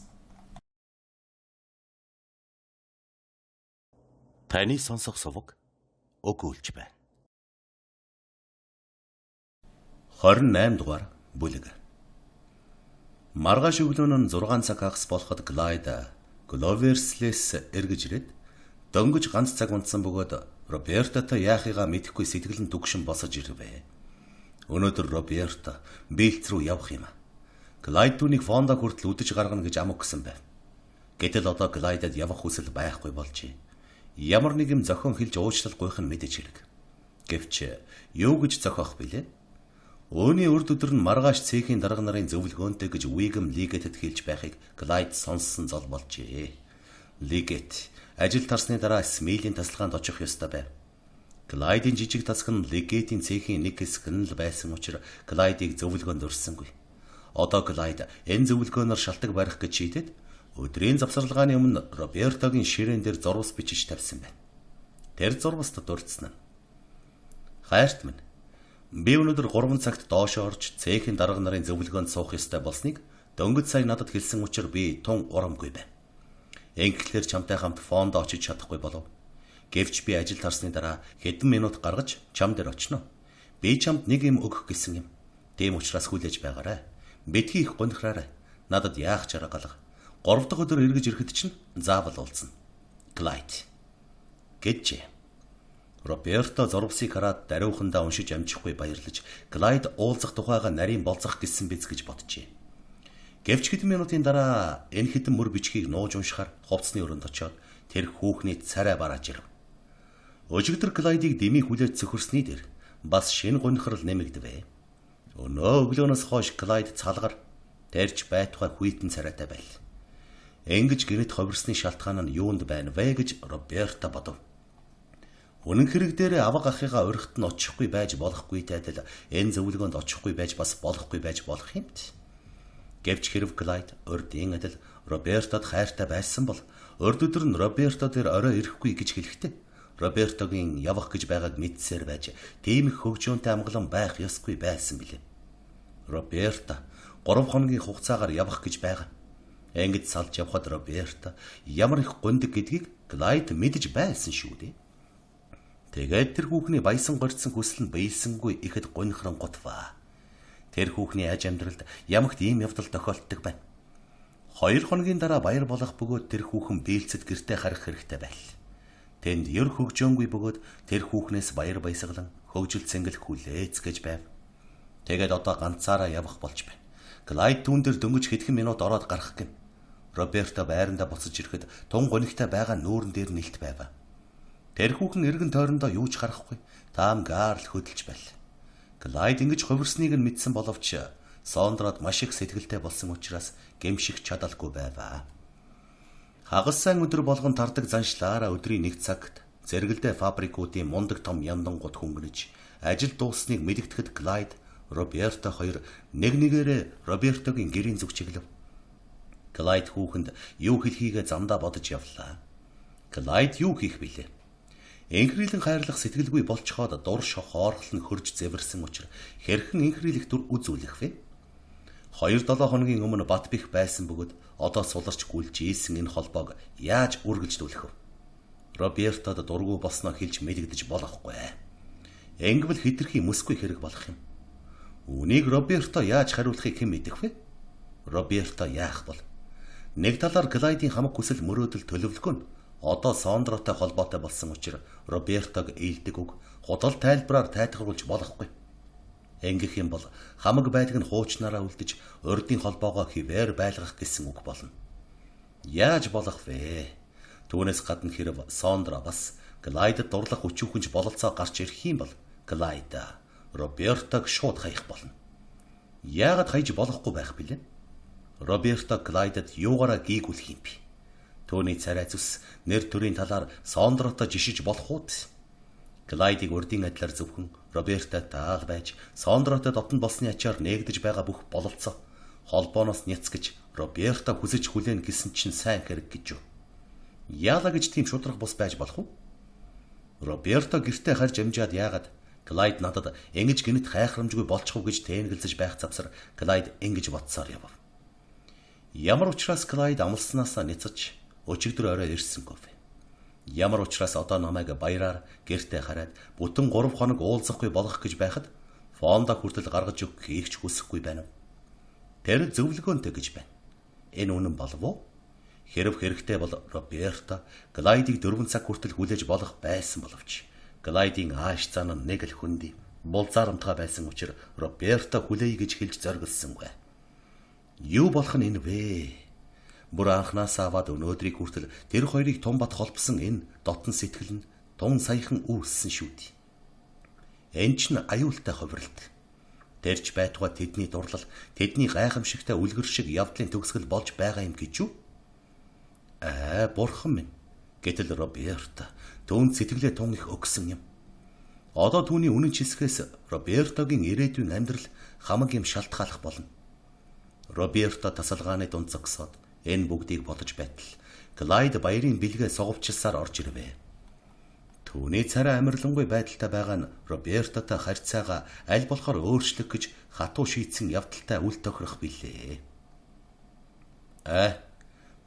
A: Таны сонсох суваг өгүүлж байна. 28 дугаар бүлэг. Маргааш өглөө нь 6 цаг хагас болоход Глайд Гловерслээс эргэж ирээд дөнгөж ганц цаг унтсан бөгөөд Робертотой яахыгаа мэдэхгүй сэтгэл нь түгшин босож ирвэ. Өнөөдөр Роберто бэлц рүү явах юм. Глайд түүнийг фонда хүртэл үдэж гаргана гэж ам өгсөн байв. Гэтэл одоо Глайдад явах хүсэл байхгүй болжээ. Ямар нэг юм зохион хэлж уучлал гуйх нь мэдэж хэрэг. Гэвч юу гэж зохиох билээ? Өөний урд өдөр нь маргааш цехийн дарга нарын зөвлөгөөнтэй гэж Уигм Лигэтэд хэлж байхыг Глайд сонссон зол болжээ. Лигет ажил тарсны дараа Смилийн тасалгаанд очих ёстой байв. Глайдын жижиг тасаг нь Лигетийн цехийн нэг хэсэг нь л байсан учраас Глайдыг зөвлөгөөнд өрсөнгүй. Одоо Глайд энэ зөвлөгөөнөөр шалтак барих гэж шийдээд өдрийн завсарлагын өмнө Робертогийн ширээн дээр зурвас бичиж тавьсан байна. Тэр зурваст дурдсан нь: Хайрт минь, би өнөөдөр 3 цагт доош орж цехийн дарга нарын зөвлөгөөнд суух ёстой болсныг дөнгөж сая надад хэлсэн учраас би тун урамгүй байна. Ингэхлээр чамтай хамт фонд очиж чадахгүй болов. Гэвч би ажил тарсны дараа хэдэн минут гаргаж чам дээр очино. Би чамд нэг юм өгөх гэсэн юм. Тийм учраас хүлээж байгаарай. Битгий их гонхраарай. Надад яах ч арга галга. 3 дахь өдөр эргэж ирэхэд чинь заавал уулзна. Глайд гэжээ. Роберто зурвсыг хараад даруйхандаа уншиж амжихгүй баярлаж Глайд уулзах тухайга нарийн болцох гэсэн биз гэж боджээ. Гэвч хэдэн минутын дараа энэ хэдэн мөр бичгийг нууж уншихаар хувцсны өрөөнд очиод тэр хүүхний царай барааж ирв. Өжигдөр Глайдыг дэмий хүлээж цөхөрсний дээр бас шинэ гонхрал нэмэгдэвэ. Өнөө өглөөнөөс хойш Глайд цалгар тэрч байтугай хүйтэн царайтай байл. Ингэж гэрет ховирсны шалтгаан нь юунд байна вэ гэж Роберто бодов. Үнэн хэрэг дээр авга ахыгаа урихт нь очихгүй байж болохгүй тайлал энэ зөвлөгөөнд очихгүй байж бас болохгүй байж болох юмт. Гэвч хэрв Глайд урдын адил Робертод хайртай байсан бол урд өдөр нь Роберто дээр орой ирэхгүй гэж хэлэхдээ Робертогийн явах гэж байгааг мэдсээр байж тийм их хөгжөөнтэй амгалан байх ёсгүй байсан билээ. Роберто 3 хоногийн хугацаагаар явах гэж байгаа. Ингэж салж явхад Роберто ямар их гундаг гэдгийг Глайд мэдэж байсан шүү дээ. Тэгээд тэр хүүхний баясан горьцсон хүсэл нь биелсэнгүй ихэд гонхрон готваа. Тэр хүүхний аж амьдралд ямагт ийм явдал тохиолддог байна. 2 хоногийн дараа баяр болох бөгөөд тэр хүүхэн биелцэд гэртээ харах хэрэгтэй байл. Тэнд ер хөгжөөнгүй бөгөөд тэр хүүхнээс баяр баясгалан хөгжил цэнгэл хүлээц гэж байв. Тэгээд одоо ганцаараа явах болж байна. Глайд түүн дээр дөнгөж хэдхэн минут ороод гарах гин. Роберто байрандаа буцаж ирэхэд тун гонигтай байгаа нүүрэн дээр нэлт байв. Тэр хүүхэн эргэн тойрондоо юу ч харахгүй таам гаарл хөдөлж байл. Глайд ингэж хувирсныг нь мэдсэн боловч Сондрод маш их сэтгэлтэй болсон учраас гэмших чадалгүй байваа. Хагас сайн өдөр болгон тардаг заншлаараа өдрийн 1 цагт зэрэгэлдээ фабрикуудын мундаг том яндангууд хөнгөнөж ажил дуусныг мэдгэтгэхэд Глайд, Роберто хоёр нэг нэгээрээ Робертогийн гэрийн зүг чиглэв. Глайд хүүхэнд юу хэлхийгээ замдаа бодож явлаа. Глайд юу хийх билээ? Инхрийлэн хайрлах сэтгэлгүй болцоход дур шохоорхол нь хөрж зэвэрсэн учраас хэрхэн инхрийлэх дүр үзүүлэх вэ? 2-7 хоногийн өмнө бат бих байсан бөгөөд одоо суларч гүйлж ийсэн энэ холбоог яаж үргэлжлүүлэх вэ? Робертод дургүй болсноо хэлж мэдэгдэж болохгүй. Ингэвэл хэтэрхий мөсгүй хэрэг болох юм. Үнийг Роберто яаж хариулахыг хэн мэдэх вэ? Роберто яах бол? Нэг талаар Глайдийн хамаг хүсэл мөрөөдөл төлөвлөгөө нь одоо Сондротой холбоотой болсон учраас Робертог ээлдэг үг худал тайлбараар тайлбарлуулж болохгүй. Ингэх юм бол хамаг байдаг нь хуучнараа үлдэж урдын холбоогоо хിവэр байлгах гэсэн үг болно. Яаж болох вэ? Түүнээс гадна хэрв Сондро бас Глайдд дурлах өчүүхэнж бололцоо гарч ирэх юм бол Глайд Робертог шууд хаях болно. Яагаад хайж болохгүй байх билээ? Роберто Глайдд юугаараа гийгүүлэх юм бэ? Төвний царай зүс нэр төрийн талаар Сондротой жишиж болох уу? Клайдыг урдын адилаар зөвхөн Роберта таал байж, Сондротой дотн болсны ачаар нээгдэж байгаа бүх боловцоо холбооноос няцгэж Роберта хүсэж хүлээн гэсэн чинь сайн хэрэг гэж юу? Яалаа гэж тийм шудрах бус байж болох уу? Роберто гэртээ харж амжаад яагаад Клайд надад ингэж гинэт хайхрамжгүй болчихов гэж тэнэгэлзэж байх завсар Клайд ингэж бодсоор явав. Ямар учраас Клайд амлснаасаа няцаж өчигдөр орой ирсэнгүй вэ? Ямар учраас одоо намайг баяраар гэртээ хараад бүтэн 3 хоног уулзахгүй болох гэж байхад фонда хүртэл гаргаж өгөх хийх хүсэхгүй байна. Тэр зөвлөгөөнтэй гэж байна. Энэ үнэн болов уу? Хэрв хэрэгтэй бол Роберто Клайдыг 4 цаг хүртэл хүлээж болох байсан боловч Клайдын ааш цаана нэг л хөндөй булзаарамтгай байсан учраас Роберто хүлээе гэж хэлж зориглосонгүй. Юу болох нь энэ вэ? Бүр анхнаасаа аваад өнөөдрийг хүртэл тэр хоёрыг тун бат холбосон энэ дотн сэтгэл нь тун саяхан үүссэн шүү дээ. Энэ ч н аюултай ховролт. Тэрч байтугай тэдний дурлал, тэдний гайхамшигтай үлгэр шиг явдлын төгсгөл болж байгаа юм гэж юу? Бурхан минь. Гэтэл Роберто түүнд сэтгэлээ тун их өгсөн юм. Одоо түүний үнэн чисгээс Робертогийн ирээдүйн амьдрал хамаг юм шалтгаалах болно. Роберто тасалгааны дунд зогсоод энэ бүгдийг бодож байтал Клайд баярын бэлгээ соговчилсаар орж ирвэ. Түүний царай амарлангүй байдалтай байгаа нь Робертотой харьцаагаа аль болохоор өөрчлөх гэж хатуу шийдсэн явдалтай үл тохирох билээ.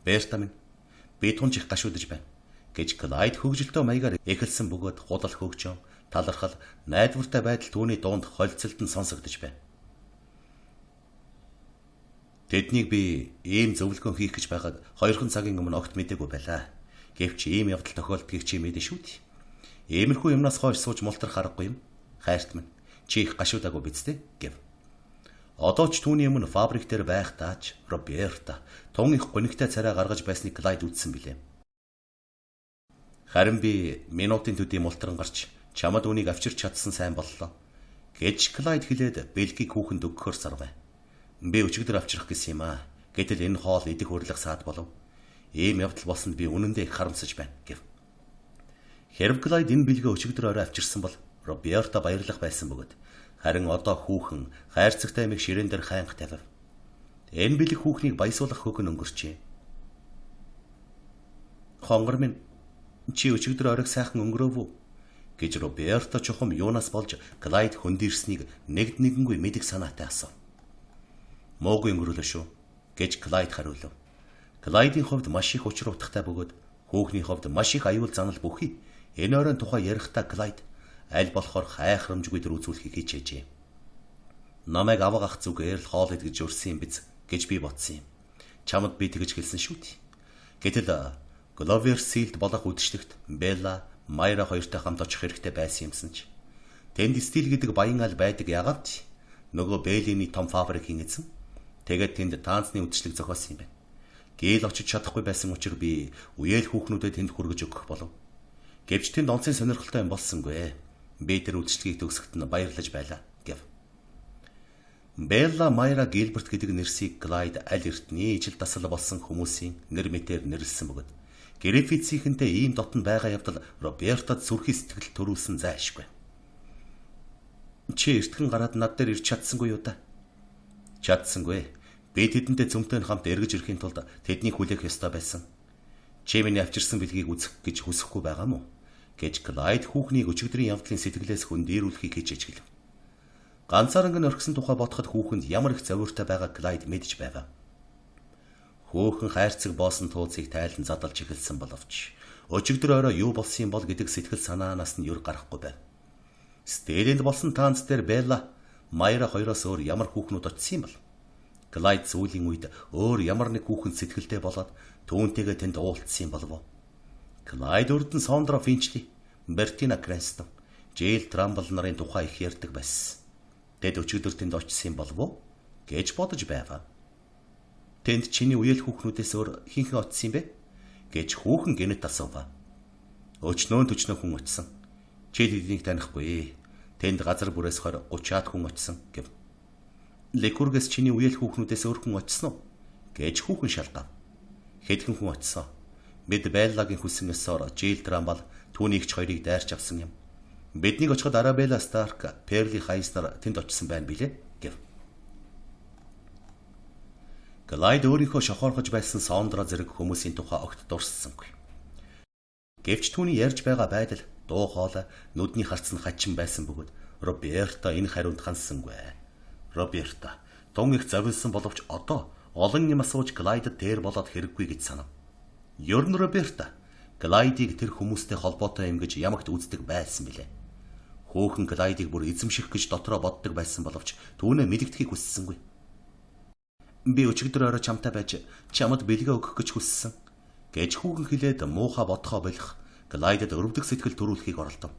A: Берта минь би тунж их гашуудж байна гэж Клайд хөгжилтөө маягаар эхэлсэн бөгөөд худал хөгжөн талархал найдвартай байдал түүний дунд холцолтон сонсогдож байна. Тэднийг би ийм зөвлөгөөн хийх гэж байгааг 2 цагийн өмнө огт мэдээгүй байлаа. Гэвч ийм явдал тохиолдгийг чи мэдэн шүү дээ. Иймэрхүү юмнаас хойш сууж мултрах аргагүй юм. Хайрт минь чи их гашуудаагүй биз дээ гэв. Одоо ч түүний өмнө фабрик дээр байх тааж Роберто тун их гонигтай царай гаргаж байсныг Клайд үзсэн билээ. Харин би минутын төдий мултран гарч чамд үнийг авчирч чадсан сайн боллоо гэж Клайд хэлээд бэлгийг хүүхэнд өгөхөөр сарвэ. Би өчигдөр авчрах гэсэн юм аа. Гэтэл энэ хоол идэх урилга саад болов. Ийм явдал болсонд би үнэндээ их харамсаж байна гэв. Хэрв Клайд энэ бэлгээ өчигдөр орой авчирсан бол Роберто баярлах байсан бөгөөд харин одоо хүүхэн хайрцагтай амиг ширээн дээр хайнга тавив. Энэ бэлэг хүүхнийг баясуулах хөгн өнгөрчээ. Хонгор минь чи өчигдөр оройг сайхан өнгөрөөв үү? Гэж Роберто чухам юунаас болж Клайд хөндөрснийг нэгд нэгэнгүй мэдэх санаатай асуув. Муугүй өнгөрүүлээ шүү гэж Клайд хариулв. Клайдын хувьд маш их учир утгатай бөгөөд хүүхний хувьд маш их аюул занал бүхий. Энэ оройн тухай ярихдаа Клайд аль болохоор хайхрамжгүй дөр үзүүлэхийг хичээжээ. Намайг авах зүгээр л хоол идэж өрсөн юм биз гэж би бодсон юм. Чамд би тэгж хэлсэн шүү дээ. Гэтэл Гловерсилд болох үдшилтэд Белла, Майра хоёртой хамт очих хэрэгтэй байсан юмсан ч тэнд стил гэдэг баян аль байдаг яагаад нөгөө Беллиний том фабрикийн эзэн тэгээд тэнд таанцны үдшилэг зохиосон юм байна. Гээл очиж чадахгүй байсан учраас би үеэл хүүхнүүдэд тэнд хүргэж өгөх болов. Гэвч тэнд онцгийн сонирхолтой юм болсонгүй. Би тэр үдшилтгийг төгсгөхт нь баярлаж байлаа гэв. Белла Майра Гилберт гэдэг нэрсийг Клайд аль эртний ижил дасал болсон хүмүүсийн нэр мэтээр нэрлсэн бөгөөд Гриффитсийнхэнтэй ийм дотн байгаа явдал Робертод сүрхий сэтгэл төрүүлсэн зайлшгүй. Чи эртхэн гараад над дээр ирч чадсангүй юу да? Чадсангүй. Би тэдэнтэй зөмтөн хамт эргэж ирэхийн тулд тэднийг хүлээх ёстой байсан. Чи миний авчирсан бэлгийг үзэх гэж хүсэхгүй байгаа мó? Гэж Клайд хүүхнийг өчигдрийн явдлын сэтгэлээс хөндөрүүлэхийг хичээж гэлв. Ганцаарнг нь орхисон тухай бодоход хүүхэнд ямар их зовиортой байгааг Клайд мэдж байгаа. Хөөхөн хайрцаг боосон туулцыг тайлан задалж эхэлсэн боловч өчигдөр орой юу болсон юм бол гэдэг сэтгэл санаанаас нь юр гарахгүй байв. Стелэнд болсон таанц дээр Белла, Майра хоёроос өөр ямар хүүхнүүд очсон юм бол? Клайд сүүлийн үед өөр ямар нэг хүүхэн сэтгэлдээ болоод түүнтэйгээ тэнд уулзсан юм болов уу? Клайд урд нь Сондро Финчли, Бертина Крестон, Жэйл Трамбл нарын тухай их ярьдаг байсан. Тэд өчигдөр тэнд очсон юм болов уу гэж бодож байваа. Тэнд чиний үеэл хүүхнүүдээс өөр хинхэн очсон юм бэ? Гэж хүүхэн гэнэт асуув. Өчнөө хүн очсон. Чи тэднийг танихгүй. Тэнд газар бүрээс 20-30-аад хүн очсон гэв. Лекургээс чиний үеэл хүүхнүүдээс өөр хүн очсон уу? Гэж хүүхэн шалгав. Хэдхэн хүн очсон? Бид Беллагийн хүснээсээр Жэйл Трамбл түүнийгч хоёрыг дайрч авсан юм. Биднийг очиход Арабелла Старк, Перли Хайс нар тэнд очсон байна билээ гэв. Глайд өөрийнхөө шохоорхож байсан Сондра зэрэг хүмүүсийн тухай огт дурссангүй. Гэвч түүний ярьж байгаа байдал, дуу хоолой, нүдний харц нь хачин байсан бөгөөд Роберто энэ хариунд хансангүй. Роберто тун их завилсан боловч одоо олон юм асууж Глайдд дээр болоод хэрэггүй гэж санав. Ер нь Роберто Глайдыг тэр хүмүүстэй холбоотой юм гэж ямагт үздэг байсан билээ. Хөөхөн Глайдыг бүр эзэмших гэж дотроо боддог байсан боловч түүнээ мэдэгдэхийг хүссэнгүй. Би өчигдөр орой чамтай байж чамд бэлгээ өгөх гэж хүссэн гэж хүүхэн хэлээд муухай бодхоо болох Глайдд өрөвдөх сэтгэл төрүүлэхийг оролдов.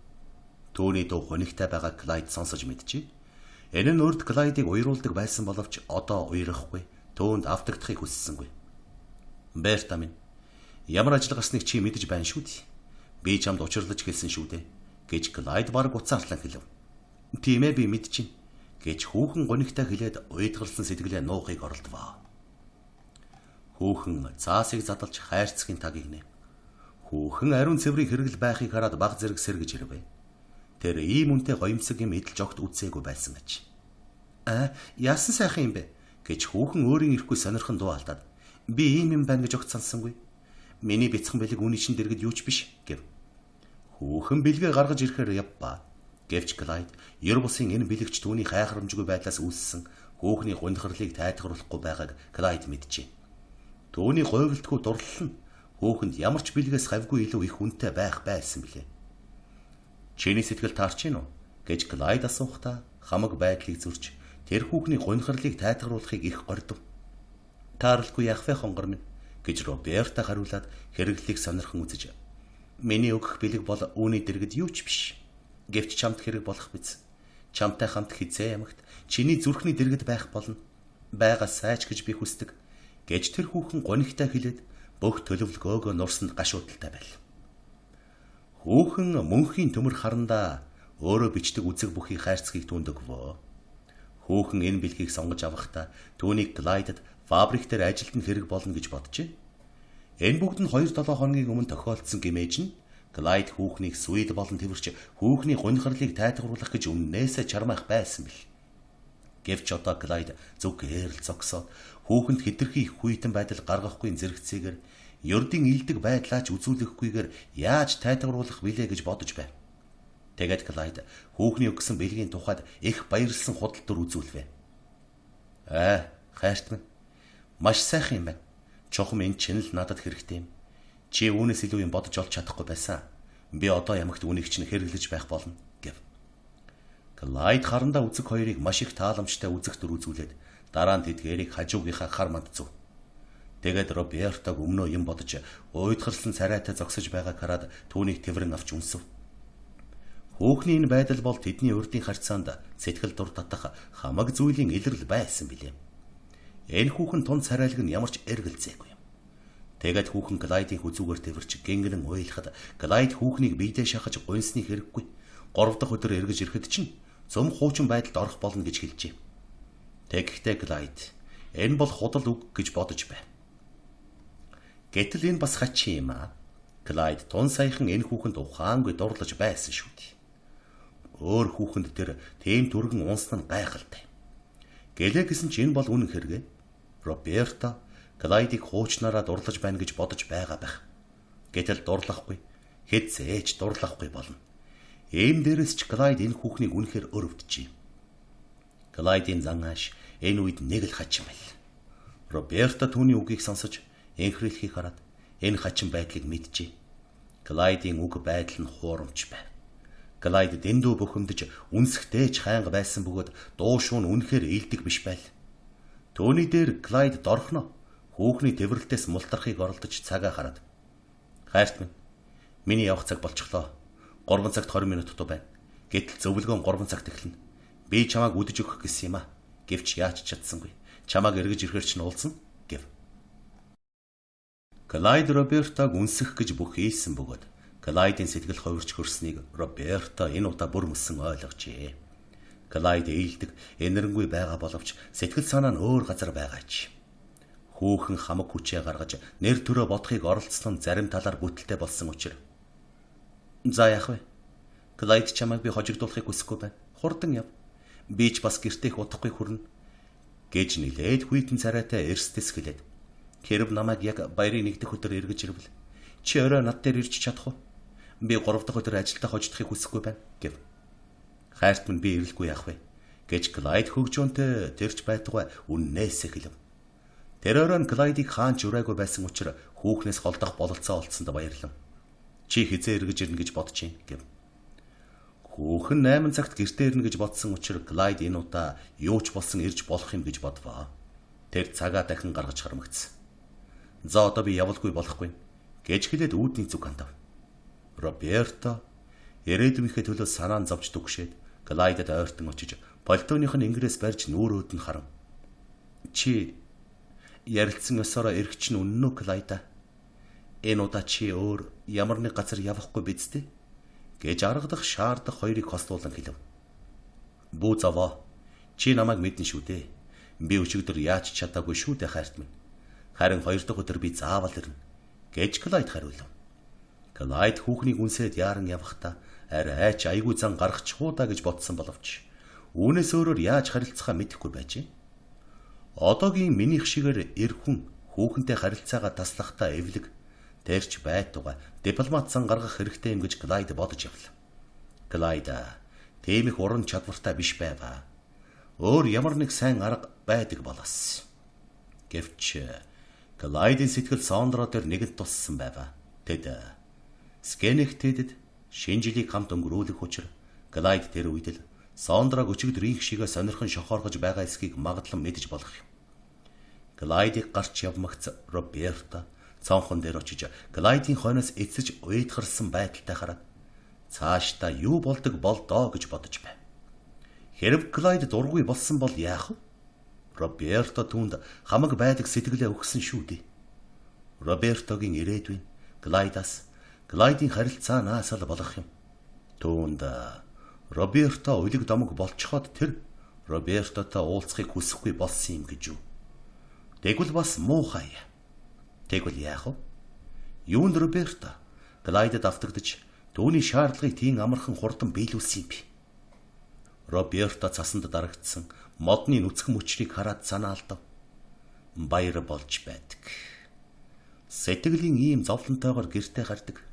A: Түүний дуу хонигтай байгаа Глайд сонсож мэджээ. Энэ нь урд Глайдыг уйруулдаг байсан боловч одоо уйрахгүй, түүнд автагдахыг хүссэнгүй. Берта минь, ямар ажил гарсныг чи мэдэж байна шүү дээ. Би чамд учирлаж хэлсэн шүү дээ гэж Глайд бараг уцаарлан хэлв. Тийм ээ би мэдчихэв гэж хүүхэн гонигтай хэлээд уйдгалсан сэтгэлээ нуухыг оролдвоо. Хүүхэн цаасыг задалж хайрцгийн тагийг нэв. Хүүхэн ариун цэврийн хэрэгэл байхыг хараад баг зэрэг сэргэж ирвэ. Тэр ийм үнтэй гоёмсог юм эдэлж огт үзээгүй байсан аж. Яасан сайхан юм бэ гэж хүүхэн өөрийн ирэхгүй сонирхон дуу алдаад би ийм юм байна гэж огт сансангүй. Миний бяцхан бэлэг үүний чин дэргэд юу ч биш гэв. Хүүхэн бэлгээ гаргаж ирэхээр явбаа. Гэвч Глайд ер бусын энэ бэлэгч түүний хайхрамжгүй байдлаас үүссэн хүүхний гунхарлыг тайлгаруулахгүй байгааг Глайд мэджээ. Түүний говьлтгүй дурлал нь хүүхэнд ямар ч бэлгээс хавьгүй илүү их үнэтэй байх байсан билээ. Чиний сэтгэл таарч гин үү гэж Глайд асуухтаа хамаг байдлыг зурж тэр хүүхний гунхарлыг тайлгаруулахыг их гордов. Таарлахгүй яах вэ хонгор минь гэж Роберто хариулаад хэрэглэлийг сонирхон үзэж. Миний өгөх бэлэг бол үүний дэргэд юу ч биш. Гэвч чамд хэрэг болох биз. Чамтай хамт хизээ ямагт чиний зүрхний дэргэд байх болно. Бага сайж гэж би хүсдэг гэж тэр хүүхэн гонигтай хэлээд бүх төлөвлөгөөгөө нурсанд гашуудалтай байл. Хүүхэн мөнхийн төмөр харандаа өөрөө бичдэг үзэг бүхий хайрцгийг түүнд өгвөө. Хүүхэн энэ бэлгийг сонгож авахдаа түүнийг Глайдд фабрик дээр ажилтны хэрэг болно гэж боджээ. Энэ бүгд нь 2-7 хоногийн өмнө тохиолдсон гэмээж нь Глайд хүүхнийг Свид болон тэрч хүүхний гунхарлыг тайлгаруулах гэж өмнөөсөө чармаах байсан бил. Гэвч одоо Глайд зүгээр л зогсоод хүүхэнд хэтэрхий их хүйтэн байдал гаргахгүй зэрэгцээгээр ердийн илдэг байдлаач үзүүлэхгүйгээр яаж тайлгаруулах билээ гэж бодож байв. Тэгээд Глайд хүүхний өгсөн бэлгийн тухайд их баярлсан худал дүр үзүүлвэ. Хайрт минь, маш сайхан юм байна. Чухам энэ чинь л надад хэрэгтэй юм. Чи үүнээс илүү юм бодож олж чадахгүй байсан. Би одоо ямагт үүнийг чинь хэрэглэж байх болно гэв. Глайд харандаа үзэг хоёрыг маш их тааламжтай үзэх дүр үзүүлээд дараа нь тэдгээрийг хажуугийнхаа хар манд зүв. Тэгээд Робертог өмнөө юм бодож уйдгарсан царайтай зогсож байгааг хараад түүнийг тэврэн авч үнсв. Хүүхний энэ байдал бол тэдний урдын харьцаанд сэтгэл дур татах хамаг зүйлийн илрэл байсан билээ. Энэ хүүхэн тун царайлаг нь ямар ч эргэлзээгүй юм. Тэгээд хүүхэн Глайдын хүзүүгээр тэрч гингэрэн уйлахад Глайд хүүхнийг биедээ шахаж гуйсны хэрэггүй. 3 дахь өдөр эргэж ирэхэд чинь зөв хуучин байдалд орох болно гэж хэлжээ. Тэгэхдээ Глайд энэ бол худал үг гэж бодож байв. Гэтэл энэ бас хачин юм аа. Глайд тун саяхан энэ хүүхэнд ухаангүй дурлаж байсан шүү дээ. Өөр хүүхэнд тэр тийм түргэн унсан нь гайхалтай. Гэлээ гэсэн чи энэ бол үнэн хэрэгэ. Роберто Глайдыг хуучнараа дурлаж байна гэж бодож байгаа байх. Гэтэл дурлахгүй, хэд зээч дурлахгүй болно. Ийм дээрээс ч Глайд энэ хүүхнийг үнэхээр өрөвдөжээ. Глайдын зангааш энэ үед нэг л хачин байл. Роберто түүний үгийг сонсож энхрийлхийг хараад энэ хачин байдлыг мэджээ. Глайдын үг байдал нь хуурамч байв. Глайд дэндүү бухимдаж үнсэхтэйч хайнга байсан бөгөөд дуу шуун үнэхээр ийдэг биш байл. Төөний дээр Глайд дорхно хүүхний тэврэлтээс мултрахыг оролдож цагаа хараад. Хайрт минь, миний явах цаг болчихлоо. 3 цагт 20 минут дутуу байна. Гэтэл зөвлөгөөн 3 цагт эхэлнэ. Би чамааг үдэж өгөх гэсэн юм аа. Гэвч яаж чадсангүй. Чамааг эргэж ирэхээр ч уулзсан гэв. Глайд Робертог үнсэх гэж бүх хийсэн бөгөөд Глайдын сэтгэл хувирч хөрснийг Роберто энэ удаа бүр мөсөн ойлгожээ. Глайд ээлдэг, энэрэнгүй байгаа боловч сэтгэл санаа нь өөр газар байгаач. Хүүхэн хамаг хүчээ гаргаж нэр төрөө бодохыг оролцсон нь зарим талаар бүтэлтэй болсон учраас. За яах вэ? Клайд чамайг би хожигдуулахыг хүсэхгүй байна. Хурдан яв. Би ч бас гэртээ удахгүй хүрнэ. Гэж нилээд хүйтэн царайтай эрсдэс хэлээд. Хэрв намайг яг баярын нэгдэх өдөр эргэж ирвэл чи орой над дээр ирж чадах уу? Би 3 дахь өдөр ажилдаа хожигдохыг хүсэхгүй байна гэв. Хайрт минь би ирэхгүй яах вэ? Гэж Клайд хөгжөөнтэй тэрч байтугай үннээсээ хэлв. Тэр оройн Клайдыг хаан ч ураагүй байсан учраас хүүхнээс голдох бололцоо олцсонд баярлав. Чи хизээ эргэж ирнэ гэж бодож юм гэв. Хүүхэн 8 цагт гэртээ ирнэ гэж бодсон учраас Клайд энэ удаа юу ч болсон ирж болох юм гэж бодвоо. Тэр цагаа дахин гаргаж хармагцсан. За одоо би явалгүй болохгүй гэж хэлээд үүдний зүг хандав. Роберто ирээдүйнхээ төлөө санаан зовж дүгшээд Клайдад ойртон очиж пальтооных нь ингээс барьж нүүрөөд нь харав. Чи ярилцсан ёсороо эргэж нь үнэн үү Клайда? Энэ удаа чи өөр ямар нэг газар явахгүй биз дээ? Гэж аргадах шаардах хоёрыг хослуулан хэлв. Бүү заваа. Чи намайг мэднэ шүү дээ. Би өчигдөр яаж чадаагүй шүү дээ хайрт минь. Харин 2 дахь өдөр би заавал ирнэ. Гэж Клайд хариулв. Клайд хүүхнийг үнсээд яаран явахдаа арай айч айгүй зан гаргачихуу да гэж бодсон боловч үүнээс өөрөөр яаж харилцахаа мэдэхгүй байжээ. Одоогийн минийх шигээр эр хүн хүүхэнтэй харилцаагаа таслахтаа эвлэг тэрч байтугай дипломат зан гаргах хэрэгтэй юм гэж Клайд бодож явлаа. Клайд тийм их уран чадвартай биш байваа. Өөр ямар нэг сайн арга байдаг болоос. Гэвч Клайдын сэтгэл Сондро дээр нэгэнт туссан байваа. Тэд Скенехтэдэд шинэ жилийг хамт өнгөрүүлэх учраа Клайд тэр үед л Сондрог өчигдөр их шигээ сонирхон шохооргож байгаа эсхийг магадлан мэдэж болох юм. Клайдыг гарч явмагц Роберто цонхон дээр очиж Клайдын хойноос эцэж уйдгарсан байдалтай хараад цаашдаа юу болдог болдоо гэж бодож байв. Хэрв Клайд дургүй болсон бол яах вэ? Роберто түүнд хамаг байдаг сэтгэлээ өгсөн шүү дээ. Робертогийн ирээдүйн Клайдын харилцаанаас л болох юм. Түүнд Роберто үлэг домог болцоход тэр Робертотой уулзахыг хүсэхгүй болсон юм гэж юу? Тэгвэл бас муухай. Тэгвэл яах вэ? Юунд Роберто Клайдад автагдж түүний шаардлагыг тийм амархан хурдан биелүүлсэн юм бэ? Роберто цасанд дарагдсан модны нүцгэн мөчрийг хараад санаа алдав. Баяр болж байдаг. Сэтгэлийн ийм зовлонтойгоор гэртээ гардаг.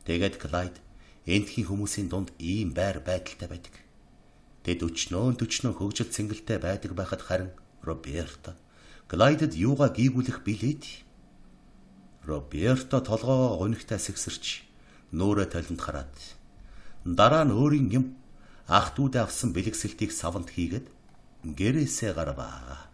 A: Тэгээд Клайд эндхийн хүмүүсийн дунд ийм байр байдалтай байдаг. Тэд өчнөө хөгжил цэнгэлтэй байдаг байхад харин Роберто Клайдад юугаа гийгүүлэх билээд. Роберто толгоогоо гунигтай сэгсэрч нүүрээ талент хараад дараа нь өөрийн юм ах дүүдээ авсан бэлгэсэлтийг савнд хийгээд гэрээсээ гарваа.